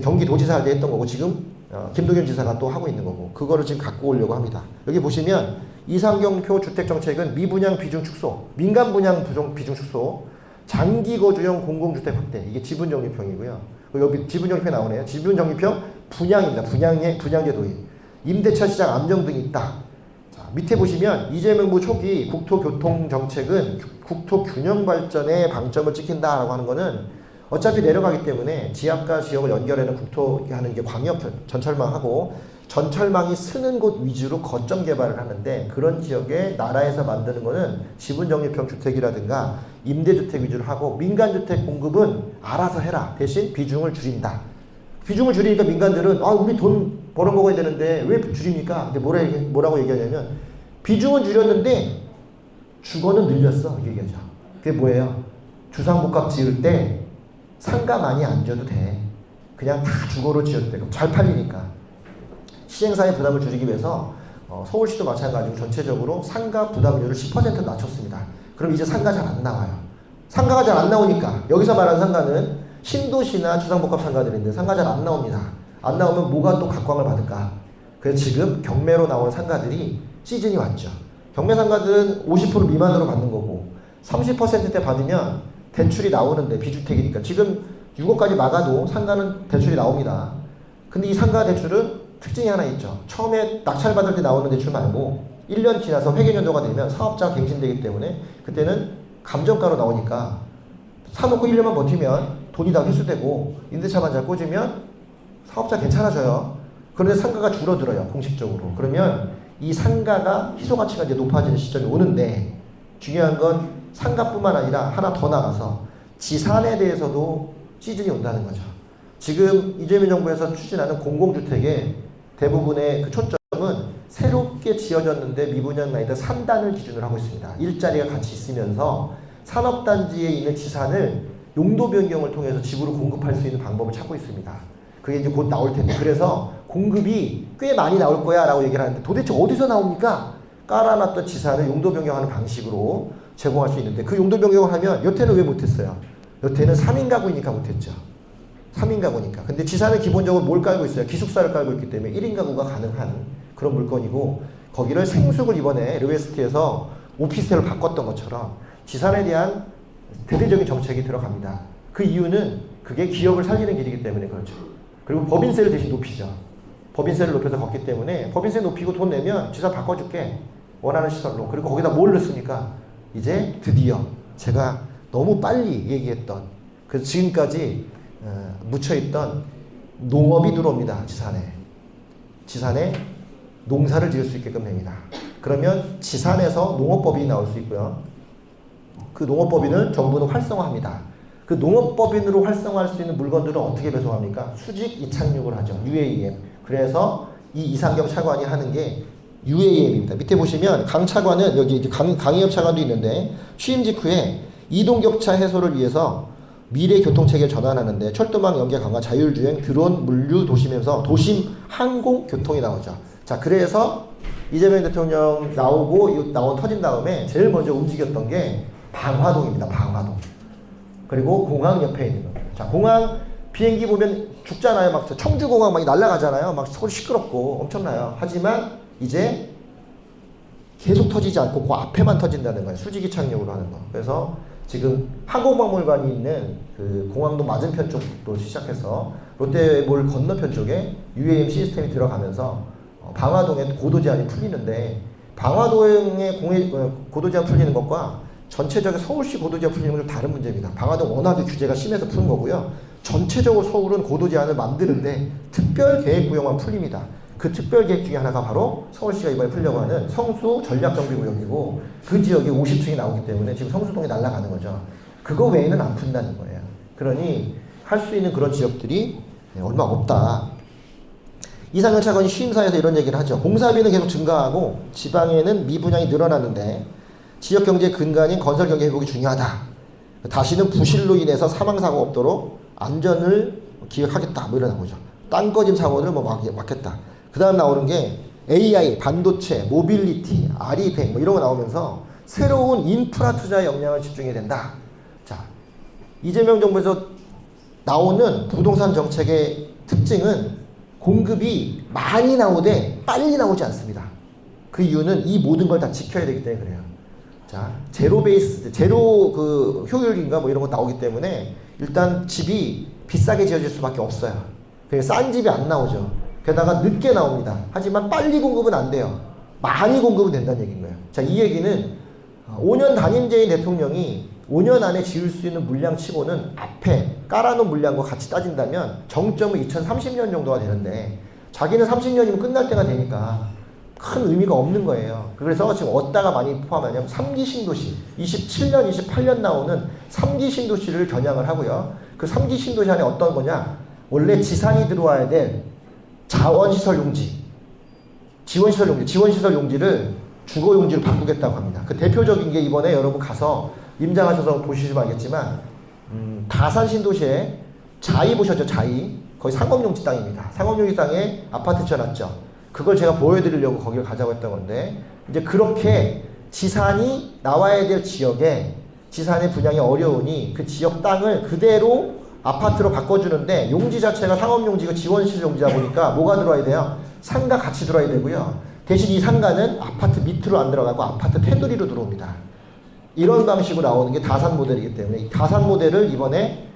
경기도지사 할 때 했던 거고 지금 김동연 지사가 또 하고 있는 거고 그거를 지금 갖고 오려고 합니다. 여기 보시면 이상경표 주택정책은 미분양 비중 축소, 민간 분양 비중 축소, 장기 거주형 공공주택 확대 이게 지분적립형이고요. 여기 지분적립형 나오네요. 지분적립형 분양입니다. 분양제 도입, 임대차 시장 안정 등이 있다. 자, 밑에 보시면 이재명 정부 초기 국토교통정책은 국토균형 발전에 방점을 찍힌다라고 하는 거는 어차피 내려가기 때문에 지역과 지역을 연결하는 국토하는 게 광역 전철망하고 전철망이 쓰는 곳 위주로 거점 개발을 하는데 그런 지역에 나라에서 만드는 거는 지분적립형 주택이라든가 임대주택 위주로 하고 민간주택 공급은 알아서 해라. 대신 비중을 줄인다. 비중을 줄이니까 민간들은 우리 돈 벌어 먹어야 되는데 왜 줄입니까? 근데 뭐라고 얘기하냐면 비중은 줄였는데 주거는 늘렸어. 이게 얘기하죠. 그게 뭐예요? 주상복합 지을 때 상가 많이 안 줘도 돼. 그냥 다 주거로 지어도 돼. 그럼 잘 팔리니까. 시행사의 부담을 줄이기 위해서 서울시도 마찬가지고 전체적으로 상가 부담률을 10% 낮췄습니다. 그럼 이제 상가 잘 안 나와요. 상가가 잘 안 나오니까 여기서 말하는 상가는 신도시나 주상복합 상가들인데 상가 잘 안 나옵니다. 안 나오면 뭐가 또 각광을 받을까? 그래서 지금 경매로 나온 상가들이 시즌이 왔죠. 경매 상가들은 50% 미만으로 받는 거고 30%대 받으면 대출이 나오는데 비주택이니까 지금 6억까지 막아도 상가는 대출이 나옵니다. 근데 이 상가 대출은 특징이 하나 있죠. 처음에 낙찰받을 때 나오는 대출 말고 1년 지나서 회계연도가 되면 사업자가 갱신되기 때문에 그때는 감정가로 나오니까 사놓고 1년만 버티면 돈이 다 회수되고 임대차만 잘 꽂으면 사업자 괜찮아져요. 그런데 상가가 줄어들어요. 공식적으로. 그러면 이 상가가 희소가치가 이제 높아지는 시점이 오는데 중요한 건 상가뿐만 아니라 하나 더 나가서 지산에 대해서도 시즌이 온다는 거죠. 지금 이재명 정부에서 추진하는 공공주택의 대부분의 그 초점은 새롭게 지어졌는데 미분양 나이들 3단을 기준으로 하고 있습니다. 일자리가 같이 있으면서 산업단지에 있는 지산을 용도 변경을 통해서 집으로 공급할 수 있는 방법을 찾고 있습니다. 그게 이제 곧 나올 텐데 그래서 공급이 꽤 많이 나올 거야 라고 얘기를 하는데 도대체 어디서 나옵니까? 깔아놨던 지산을 용도 변경하는 방식으로 제공할 수 있는데 그 용도 변경을 하면 여태는 왜 못했어요? 여태는 3인 가구이니까 못했죠. 3인 가구니까. 근데 지산은 기본적으로 뭘 깔고 있어요? 기숙사를 깔고 있기 때문에 1인 가구가 가능한 그런 물건이고 거기를 생숙을 이번에 르웨스트에서 오피스텔로 바꿨던 것처럼 지산에 대한 대대적인 정책이 들어갑니다. 그 이유는 그게 기업을 살리는 길이기 때문에 그렇죠. 그리고 법인세를 대신 높이죠. 법인세를 높여서 걷기 때문에 법인세 높이고 돈 내면 지산 바꿔줄게. 원하는 시설로. 그리고 거기다 뭘 넣습니까? 이제 드디어 제가 너무 빨리 얘기했던 그래서 지금까지 묻혀있던 농업이 들어옵니다. 지산에 농사를 지을 수 있게끔 됩니다. 그러면 지산에서 농업법인이 나올 수 있고요. 그 농업법인을 정부는 활성화합니다. 그 농업법인으로 활성화할 수 있는 물건들은 어떻게 배송합니까? 수직 이착륙을 하죠. UAM. 그래서 이 이상경 차관이 하는 게 UAM입니다. 밑에 보시면 강 차관은 여기 강의엽 차관도 있는데 취임 직후에 이동격차 해소를 위해서 미래 교통체계 전환하는데 철도망 연계 강화, 자율주행, 드론, 물류, 도심에서 도심 항공 교통이 나오죠. 자, 그래서 이재명 대통령 나오고 나온 터진 다음에 제일 먼저 움직였던 게 방화동입니다. 방화동. 그리고 공항 옆에 있는 겁니다. 자, 공항 비행기 보면 죽잖아요. 막 청주공항 막 날아가잖아요. 막 소리 시끄럽고 엄청나요. 하지만 이제 계속 터지지 않고 그 앞에만 터진다는 거예요. 수직이 착륙으로 하는 거. 그래서 지금 항공박물관이 있는 그 공항도 맞은편 쪽도 시작해서 롯데몰 건너편 쪽에 UAM 시스템이 들어가면서 방화동에 고도 제한이 풀리는데 방화동의 고도 제한 풀리는 것과 전체적인 서울시 고도 제한 풀리는 건 다른 문제입니다. 방화동 워낙에 규제가 심해서 푸는 거고요. 전체적으로 서울은 고도 제한을 만드는데 특별 계획 구역만 풀립니다. 그 특별 계획 중에 하나가 바로 서울시가 이번에 풀려고 하는 성수 전략정비구역이고 그 지역에 50층이 나오기 때문에 지금 성수동에 날아가는 거죠. 그거 외에는 안 푼다는 거예요. 그러니 할 수 있는 그런 지역들이 얼마 없다. 이상현 차관이 취임사에서 이런 얘기를 하죠. 공사비는 계속 증가하고 지방에는 미분양이 늘어나는데 지역경제 근간인 건설경제 회복이 중요하다. 다시는 부실로 인해서 사망사고가 없도록 안전을 기획하겠다. 뭐 이런 나오죠. 땅꺼짐 사고들을 뭐 막겠다. 그 다음 나오는 게 AI, 반도체, 모빌리티, 아리백 뭐 이런 거 나오면서 새로운 인프라 투자에 역량을 집중해야 된다. 자, 이재명 정부에서 나오는 부동산 정책의 특징은 공급이 많이 나오되 빨리 나오지 않습니다. 그 이유는 이 모든 걸 다 지켜야 되기 때문에 그래요. 자, 제로 베이스, 제로 그 효율인가 뭐 이런 거 나오기 때문에 일단 집이 비싸게 지어질 수밖에 없어요. 그래서 싼 집이 안 나오죠. 게다가 늦게 나옵니다. 하지만 빨리 공급은 안 돼요. 많이 공급은 된다는 얘기인 거예요. 자, 이 얘기는 5년 단임제인 대통령이 5년 안에 지을 수 있는 물량 치고는 앞에 깔아놓은 물량과 같이 따진다면 정점은 2030년 정도가 되는데 자기는 30년이면 끝날 때가 되니까 큰 의미가 없는 거예요. 그래서 지금 어디다가 많이 포함하냐면 3기 신도시, 27년, 28년 나오는 3기 신도시를 겨냥을 하고요. 그 3기 신도시 안에 어떤 거냐? 원래 지산이 들어와야 될 자원시설 용지, 지원시설 용지를 주거용지로 바꾸겠다고 합니다. 그 대표적인 게 이번에 여러분 가서 임장하셔서 보시면 알겠지만 다산 신도시에 자이 보셨죠? 자이. 거기 상업용지 땅입니다. 상업용지 땅에 아파트 지어놨죠. 그걸 제가 보여드리려고 거기를 가자고 했던 건데 이제 그렇게 지산이 나와야 될 지역에 지산의 분양이 어려우니 그 지역 땅을 그대로 아파트로 바꿔주는데 용지 자체가 상업용지고 지원시설 용지다 보니까 뭐가 들어와야 돼요? 상가 같이 들어와야 되고요. 대신 이 상가는 아파트 밑으로 안 들어가고 아파트 테두리로 들어옵니다. 이런 방식으로 나오는 게 다산 모델이기 때문에 이 다산 모델을 이번에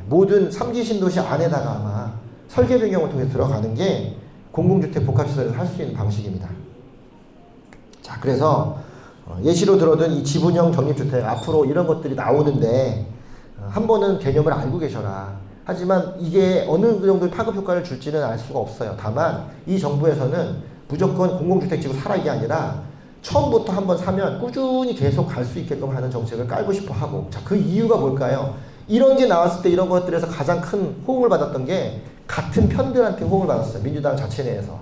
모든 3기 신도시 안에다가 아마 설계 변경을 통해서 들어가는 게 공공주택 복합시설에서 할 수 있는 방식입니다. 자, 그래서 예시로 들어둔 이 지분형 적립주택 앞으로 이런 것들이 나오는데 한 번은 개념을 알고 계셔라. 하지만 이게 어느 정도의 파급 효과를 줄지는 알 수가 없어요. 다만 이 정부에서는 무조건 공공주택지구 사라 이게 아니라 처음부터 한번 사면 꾸준히 계속 갈 수 있게끔 하는 정책을 깔고 싶어 하고 자, 그 이유가 뭘까요? 이런 게 나왔을 때 이런 것들에서 가장 큰 호응을 받았던 게 같은 편들한테 호응을 받았어요. 민주당 자체 내에서.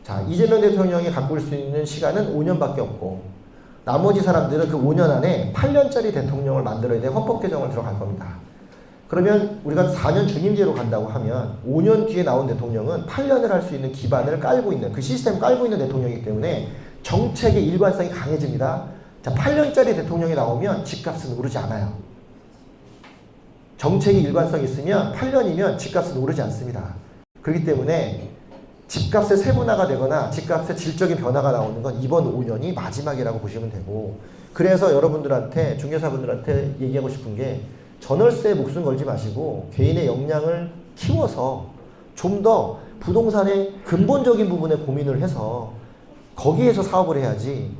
자, 이재명 대통령이 갖고 올 수 있는 시간은 5년밖에 없고 나머지 사람들은 그 5년 안에 8년짜리 대통령을 만들어야 돼 헌법 개정을 들어갈 겁니다. 그러면 우리가 4년 중임제로 간다고 하면 5년 뒤에 나온 대통령은 8년을 할 수 있는 기반을 깔고 있는 그 시스템을 깔고 있는 대통령이기 때문에 정책의 일관성이 강해집니다. 자, 8년짜리 대통령이 나오면 집값은 오르지 않아요. 정책이 일관성이 있으면 8년이면 집값은 오르지 않습니다. 그렇기 때문에 집값의 세분화가 되거나 집값의 질적인 변화가 나오는 건 이번 5년이 마지막이라고 보시면 되고 그래서 여러분들한테 중개사분들한테 얘기하고 싶은 게 전월세에 목숨 걸지 마시고 개인의 역량을 키워서 좀 더 부동산의 근본적인 부분에 고민을 해서 거기에서 사업을 해야지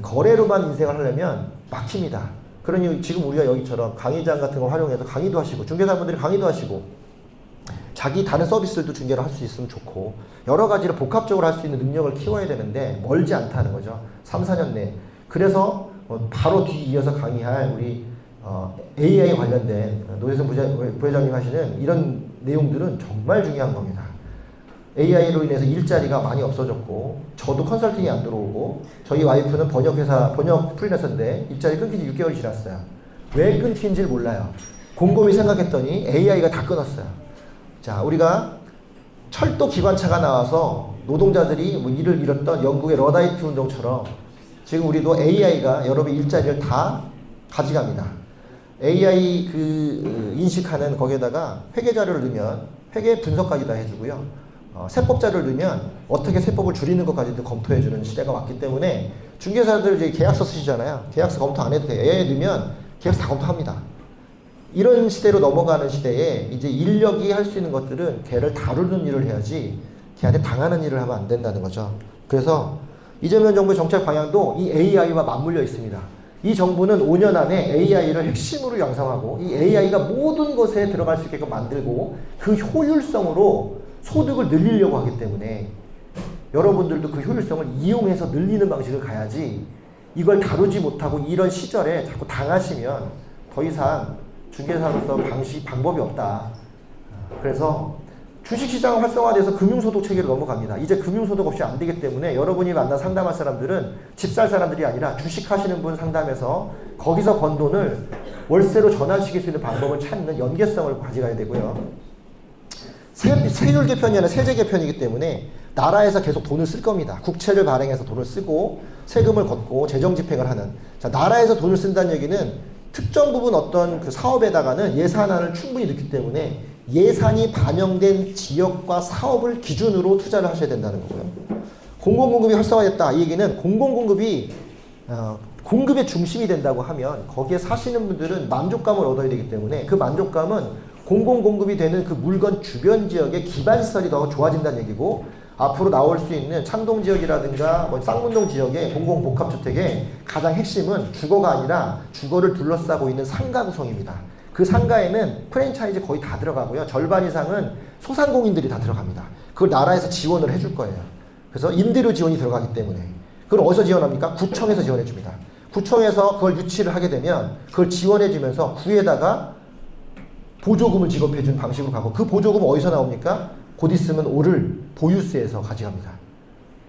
거래로만 인생을 하려면 막힙니다. 그러니 지금 우리가 여기처럼 강의장 같은 걸 활용해서 강의도 하시고 중개사분들이 강의도 하시고 자기 다른 서비스들도 중개를 할 수 있으면 좋고 여러 가지를 복합적으로 할 수 있는 능력을 키워야 되는데 멀지 않다는 거죠. 3, 4년 내에. 그래서 바로 뒤 이어서 강의할 우리 AI 관련된 노재성 부회장님 하시는 이런 내용들은 정말 중요한 겁니다. AI로 인해서 일자리가 많이 없어졌고 저도 컨설팅이 안 들어오고 저희 와이프는 번역 프리랜서인데 일자리 끊긴 지 6개월이 지났어요. 왜 끊긴지를 몰라요. 곰곰이 생각했더니 AI가 다 끊었어요. 자, 우리가 철도 기관차가 나와서 노동자들이 뭐 일을 잃었던 영국의 러다이트 운동처럼 지금 우리도 AI가 여러분의 일자리를 다 가져갑니다. AI 인식하는 거기에다가 회계 자료를 넣으면 회계 분석까지 다 해주고요. 세법 자료를 넣으면 어떻게 세법을 줄이는 것까지도 검토해주는 시대가 왔기 때문에 중개사들 이제 계약서 쓰시잖아요. 계약서 검토 안 해도 돼요. AI 넣으면 계약서 다 검토합니다. 이런 시대로 넘어가는 시대에 이제 인력이 할 수 있는 것들은 걔를 다루는 일을 해야지 걔한테 당하는 일을 하면 안 된다는 거죠. 그래서 이재명 정부의 정책 방향도 이 AI와 맞물려 있습니다. 이 정부는 5년 안에 AI를 핵심으로 양성하고 이 AI가 모든 것에 들어갈 수 있게끔 만들고 그 효율성으로 소득을 늘리려고 하기 때문에 여러분들도 그 효율성을 이용해서 늘리는 방식을 가야지 이걸 다루지 못하고 이런 시절에 자꾸 당하시면 더 이상 중개사로서 방법이 없다. 그래서 주식시장 활성화돼서 금융소득 체계로 넘어갑니다. 이제 금융소득 없이 안 되기 때문에 여러분이 만나 상담할 사람들은 집 살 사람들이 아니라 주식하시는 분 상담해서 거기서 번 돈을 월세로 전환시킬 수 있는 방법을 찾는 연계성을 가져가야 되고요. 세율 개편이 아니라 세제 개편이기 때문에 나라에서 계속 돈을 쓸 겁니다. 국채를 발행해서 돈을 쓰고 세금을 걷고 재정 집행을 하는. 자, 나라에서 돈을 쓴다는 얘기는 특정 부분 어떤 그 사업에다가는 예산안을 충분히 넣기 때문에 예산이 반영된 지역과 사업을 기준으로 투자를 하셔야 된다는 거고요. 공공공급이 활성화됐다. 이 얘기는 공공공급이 공급의 중심이 된다고 하면 거기에 사시는 분들은 만족감을 얻어야 되기 때문에 그 만족감은 공공공급이 되는 그 물건 주변 지역의 기반시설이 더 좋아진다는 얘기고 앞으로 나올 수 있는 창동 지역이라든가 뭐 쌍문동 지역의 공공복합주택의 가장 핵심은 주거가 아니라 주거를 둘러싸고 있는 상가 구성입니다. 그 상가에는 프랜차이즈 거의 다 들어가고요. 절반 이상은 소상공인들이 다 들어갑니다. 그걸 나라에서 지원을 해줄 거예요. 그래서 임대료 지원이 들어가기 때문에. 그걸 어디서 지원합니까? 구청에서 지원해 줍니다. 구청에서 그걸 유치를 하게 되면 그걸 지원해 주면서 구에다가 보조금을 지급해 준 방식으로 가고 그 보조금은 어디서 나옵니까? 곧 있으면 오를 보유세에서 가져갑니다.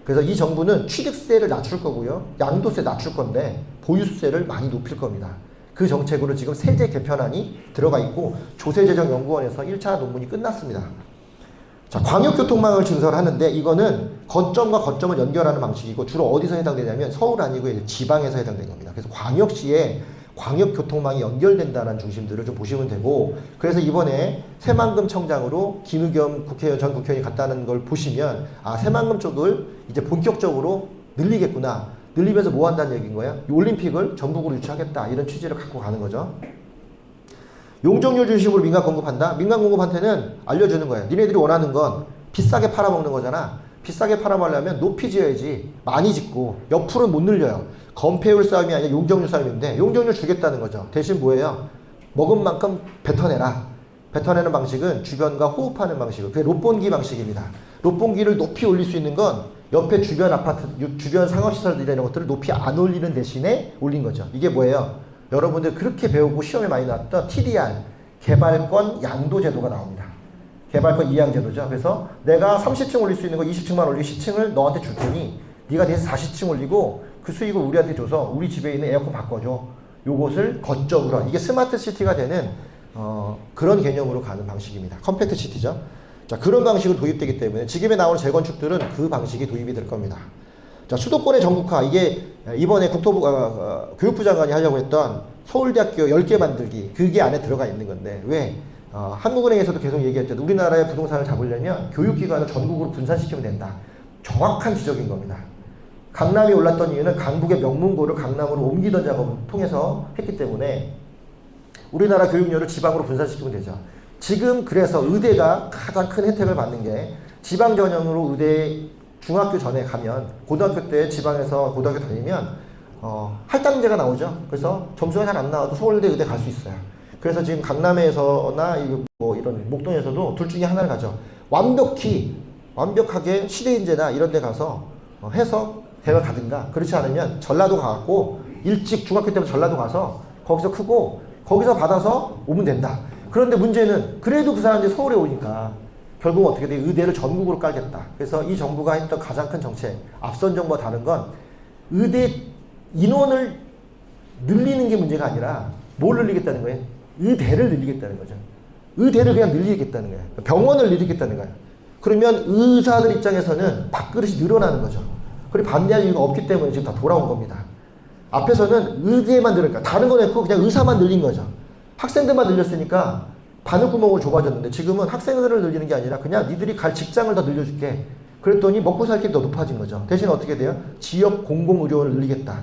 그래서 이 정부는 취득세를 낮출 거고요. 양도세 낮출 건데 보유세를 많이 높일 겁니다. 그 정책으로 지금 세제 개편안이 들어가 있고 조세재정연구원에서 1차 논문이 끝났습니다. 자, 광역교통망을 증설하는데 이거는 거점과 거점을 연결하는 방식이고 주로 어디서 해당되냐면 서울 아니고 지방에서 해당되는 겁니다. 그래서 광역시에 광역교통망이 연결된다는 중심들을 좀 보시면 되고 그래서 이번에 새만금 청장으로 김의겸 국회의원 전 국회의원이 갔다는 걸 보시면 아 새만금 쪽을 이제 본격적으로 늘리겠구나. 늘리면서 뭐 한다는 얘기인 거야? 올림픽을 전북으로 유치하겠다. 이런 취지를 갖고 가는 거죠. 용적률 중심으로 민간 공급한다? 민간 공급한테는 알려주는 거예요. 니네들이 원하는 건 비싸게 팔아먹는 거잖아. 비싸게 팔아먹으려면 높이 지어야지. 많이 짓고 옆으로는 못 늘려요. 건폐율 싸움이 아니라 용적률 싸움인데 용적률 주겠다는 거죠. 대신 뭐예요? 먹은 만큼 뱉어내라. 뱉어내는 방식은 주변과 호흡하는 방식이고 그게 롯본기 방식입니다. 롯본기를 높이 올릴 수 있는 건 옆에 주변 아파트, 주변 상업시설들 이런 것들을 높이 안 올리는 대신에 올린 거죠. 이게 뭐예요? 여러분들 그렇게 배우고 시험에 많이 나왔던 TDR, 개발권 양도 제도가 나옵니다. 개발권 이양 제도죠. 그래서 내가 30층 올릴 수 있는 거 20층만 올리고 10층을 너한테 줄 테니 네가 대신 40층 올리고 그 수익을 우리한테 줘서 우리 집에 있는 에어컨 바꿔줘. 요것을 거점으로 이게 스마트 시티가 되는 그런 개념으로 가는 방식입니다. 컴팩트 시티죠. 자, 그런 방식으로 도입되기 때문에 지금에 나오는 재건축들은 그 방식이 도입이 될 겁니다. 자, 수도권의 전국화 이게 이번에 교육부 장관이 하려고 했던 서울대학교 10개 만들기 그게 안에 들어가 있는 건데 왜? 한국은행에서도 계속 얘기했죠. 우리나라의 부동산을 잡으려면 교육기관을 전국으로 분산시키면 된다. 정확한 지적인 겁니다. 강남이 올랐던 이유는 강북의 명문고를 강남으로 옮기던 작업을 통해서 했기 때문에 우리나라 교육열을 지방으로 분산시키면 되죠. 지금 그래서 의대가 가장 큰 혜택을 받는 게 지방 전형으로 의대 중학교 전에 가면 고등학교 때 지방에서 고등학교 다니면 할당제가 나오죠. 그래서 점수가 잘 안 나와도 서울대 의대 갈 수 있어요. 그래서 지금 강남에서나 뭐 이런 목동에서도 둘 중에 하나를 가죠. 완벽하게 시대인재나 이런 데 가서 해서 대학 가든가 그렇지 않으면 전라도 가갖고 일찍 중학교 때부터 전라도 가서 거기서 크고 거기서 받아서 오면 된다. 그런데 문제는 그래도 그 사람들이 서울에 오니까 결국 어떻게 돼? 의대를 전국으로 깔겠다. 그래서 이 정부가 했던 가장 큰 정책, 앞선 정부와 다른 건 의대 인원을 늘리는 게 문제가 아니라 뭘 늘리겠다는 거예요? 의대를 늘리겠다는 거죠. 의대를 그냥 늘리겠다는 거예요. 병원을 늘리겠다는 거예요. 그러면 의사들 입장에서는 밥그릇이 늘어나는 거죠. 그리고 반대할 이유가 없기 때문에 지금 다 돌아온 겁니다. 앞에서는 의대만 늘으니까 다른 건 했고 그냥 의사만 늘린 거죠. 학생들만 늘렸으니까 바늘구멍을 좁아졌는데 지금은 학생들을 늘리는 게 아니라 그냥 니들이 갈 직장을 더 늘려줄게. 그랬더니 먹고 살 길이 더 높아진 거죠. 대신 어떻게 돼요? 지역 공공의료원을 늘리겠다.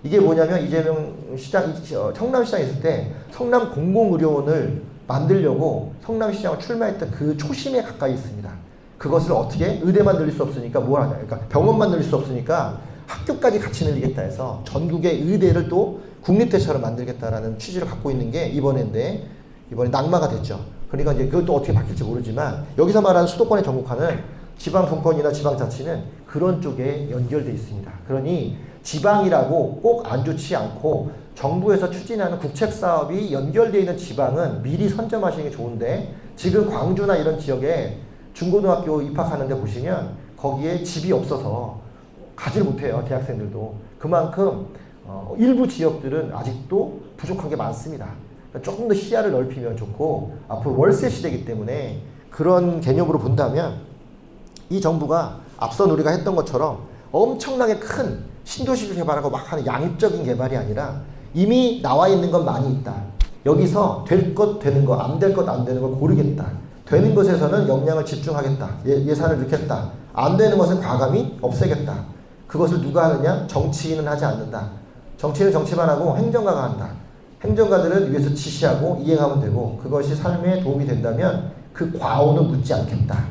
이게 뭐냐면 이재명 시장, 성남시장에 있을 때 성남 공공의료원을 만들려고 성남시장을 출마했던 그 초심에 가까이 있습니다. 그것을 어떻게? 의대만 늘릴 수 없으니까 뭘 하냐. 그러니까 병원만 늘릴 수 없으니까 학교까지 같이 늘리겠다 해서 전국의 의대를 또 국립대처럼 만들겠다라는 취지를 갖고 있는 게 이번에 낙마가 됐죠. 그러니까 이제 그것도 어떻게 바뀔지 모르지만 여기서 말하는 수도권의 전국화는 지방 분권이나 지방자치는 그런 쪽에 연결돼 있습니다. 그러니 지방이라고 꼭 안 좋지 않고 정부에서 추진하는 국책 사업이 연결되어 있는 지방은 미리 선점하시는 게 좋은데 지금 광주나 이런 지역에 중고등학교 입학하는데 보시면 거기에 집이 없어서 가지를 못해요. 대학생들도. 그만큼 일부 지역들은 아직도 부족한 게 많습니다. 그러니까 조금 더 시야를 넓히면 좋고 앞으로 월세 시대이기 때문에 그런 개념으로 본다면 이 정부가 앞선 우리가 했던 것처럼 엄청나게 큰 신도시를 개발하고 막 하는 양립적인 개발이 아니라 이미 나와 있는 건 많이 있다. 여기서 될 것 되는 거, 안 될 것 안 되는 걸 고르겠다. 되는 것에서는 역량을 집중하겠다. 예산을 넣겠다. 안 되는 것은 과감히 없애겠다. 그것을 누가 하느냐? 정치인은 하지 않는다. 정치인은 정치만 하고 행정가가 한다. 행정가들은 위에서 지시하고 이행하면 되고 그것이 삶에 도움이 된다면 그 과오는 묻지 않겠다.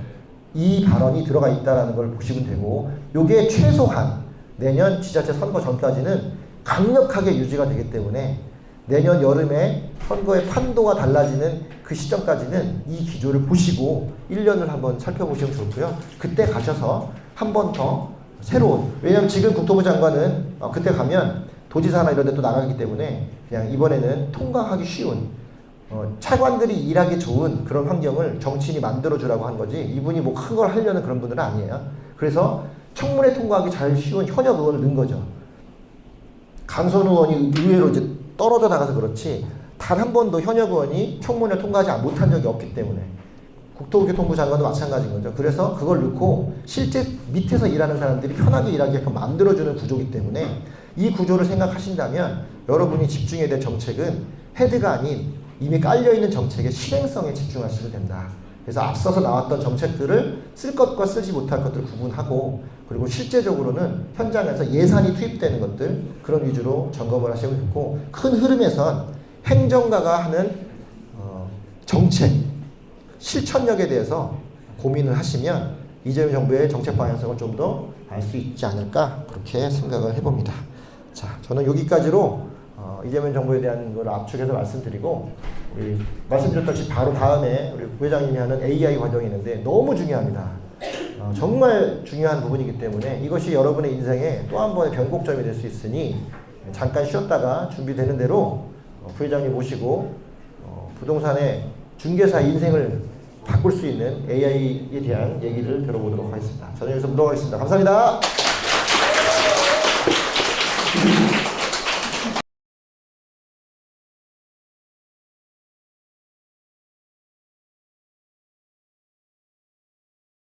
이 발언이 들어가 있다는 걸 보시면 되고 이게 최소한 내년 지자체 선거 전까지는 강력하게 유지가 되기 때문에 내년 여름에 선거의 판도가 달라지는 그 시점까지는 이 기조를 보시고 1년을 한번 살펴보시면 좋고요. 그때 가셔서 한 번 더 새로운, 왜냐하면 지금 국토부 장관은 그때 가면 도지사나 이런 데 또 나가기 때문에 그냥 이번에는 통과하기 쉬운 차관들이 일하기 좋은 그런 환경을 정치인이 만들어주라고 한 거지 이분이 뭐 큰 걸 하려는 그런 분들은 아니에요. 그래서 청문회 통과하기 잘 쉬운 현역 의원을 넣은 거죠. 강선 의원이 의외로 이제 떨어져 나가서 그렇지 단 한 번도 현역 의원이 청문회 통과하지 못한 적이 없기 때문에 국토교통부 장관도 마찬가지인 거죠. 그래서 그걸 넣고 실제 밑에서 일하는 사람들이 편하게 일하게끔 만들어주는 구조이기 때문에 이 구조를 생각하신다면 여러분이 집중해야 될 정책은 헤드가 아닌 이미 깔려있는 정책의 실행성에 집중하시면 된다. 그래서 앞서서 나왔던 정책들을 쓸 것과 쓰지 못할 것들을 구분하고 그리고 실제적으로는 현장에서 예산이 투입되는 것들 그런 위주로 점검을 하시면 좋고 큰 흐름에선 행정가가 하는 정책 실천력에 대해서 고민을 하시면 이재명 정부의 정책 방향성을 좀 더 알 수 있지 않을까 그렇게 생각을 해봅니다. 자, 저는 여기까지로 이재명 정부에 대한 걸 압축해서 말씀드리고 우리 말씀드렸듯이 바로 다음에 우리 부회장님이 하는 AI 과정이 있는데 너무 중요합니다. 정말 중요한 부분이기 때문에 이것이 여러분의 인생에 또 한 번의 변곡점이 될 수 있으니 잠깐 쉬었다가 준비되는 대로 부회장님 모시고 부동산의 중개사 인생을 바꿀 수 있는 AI에 대한 얘기를 들어보도록 하겠습니다. 저는 여기서 물러가겠습니다. 감사합니다.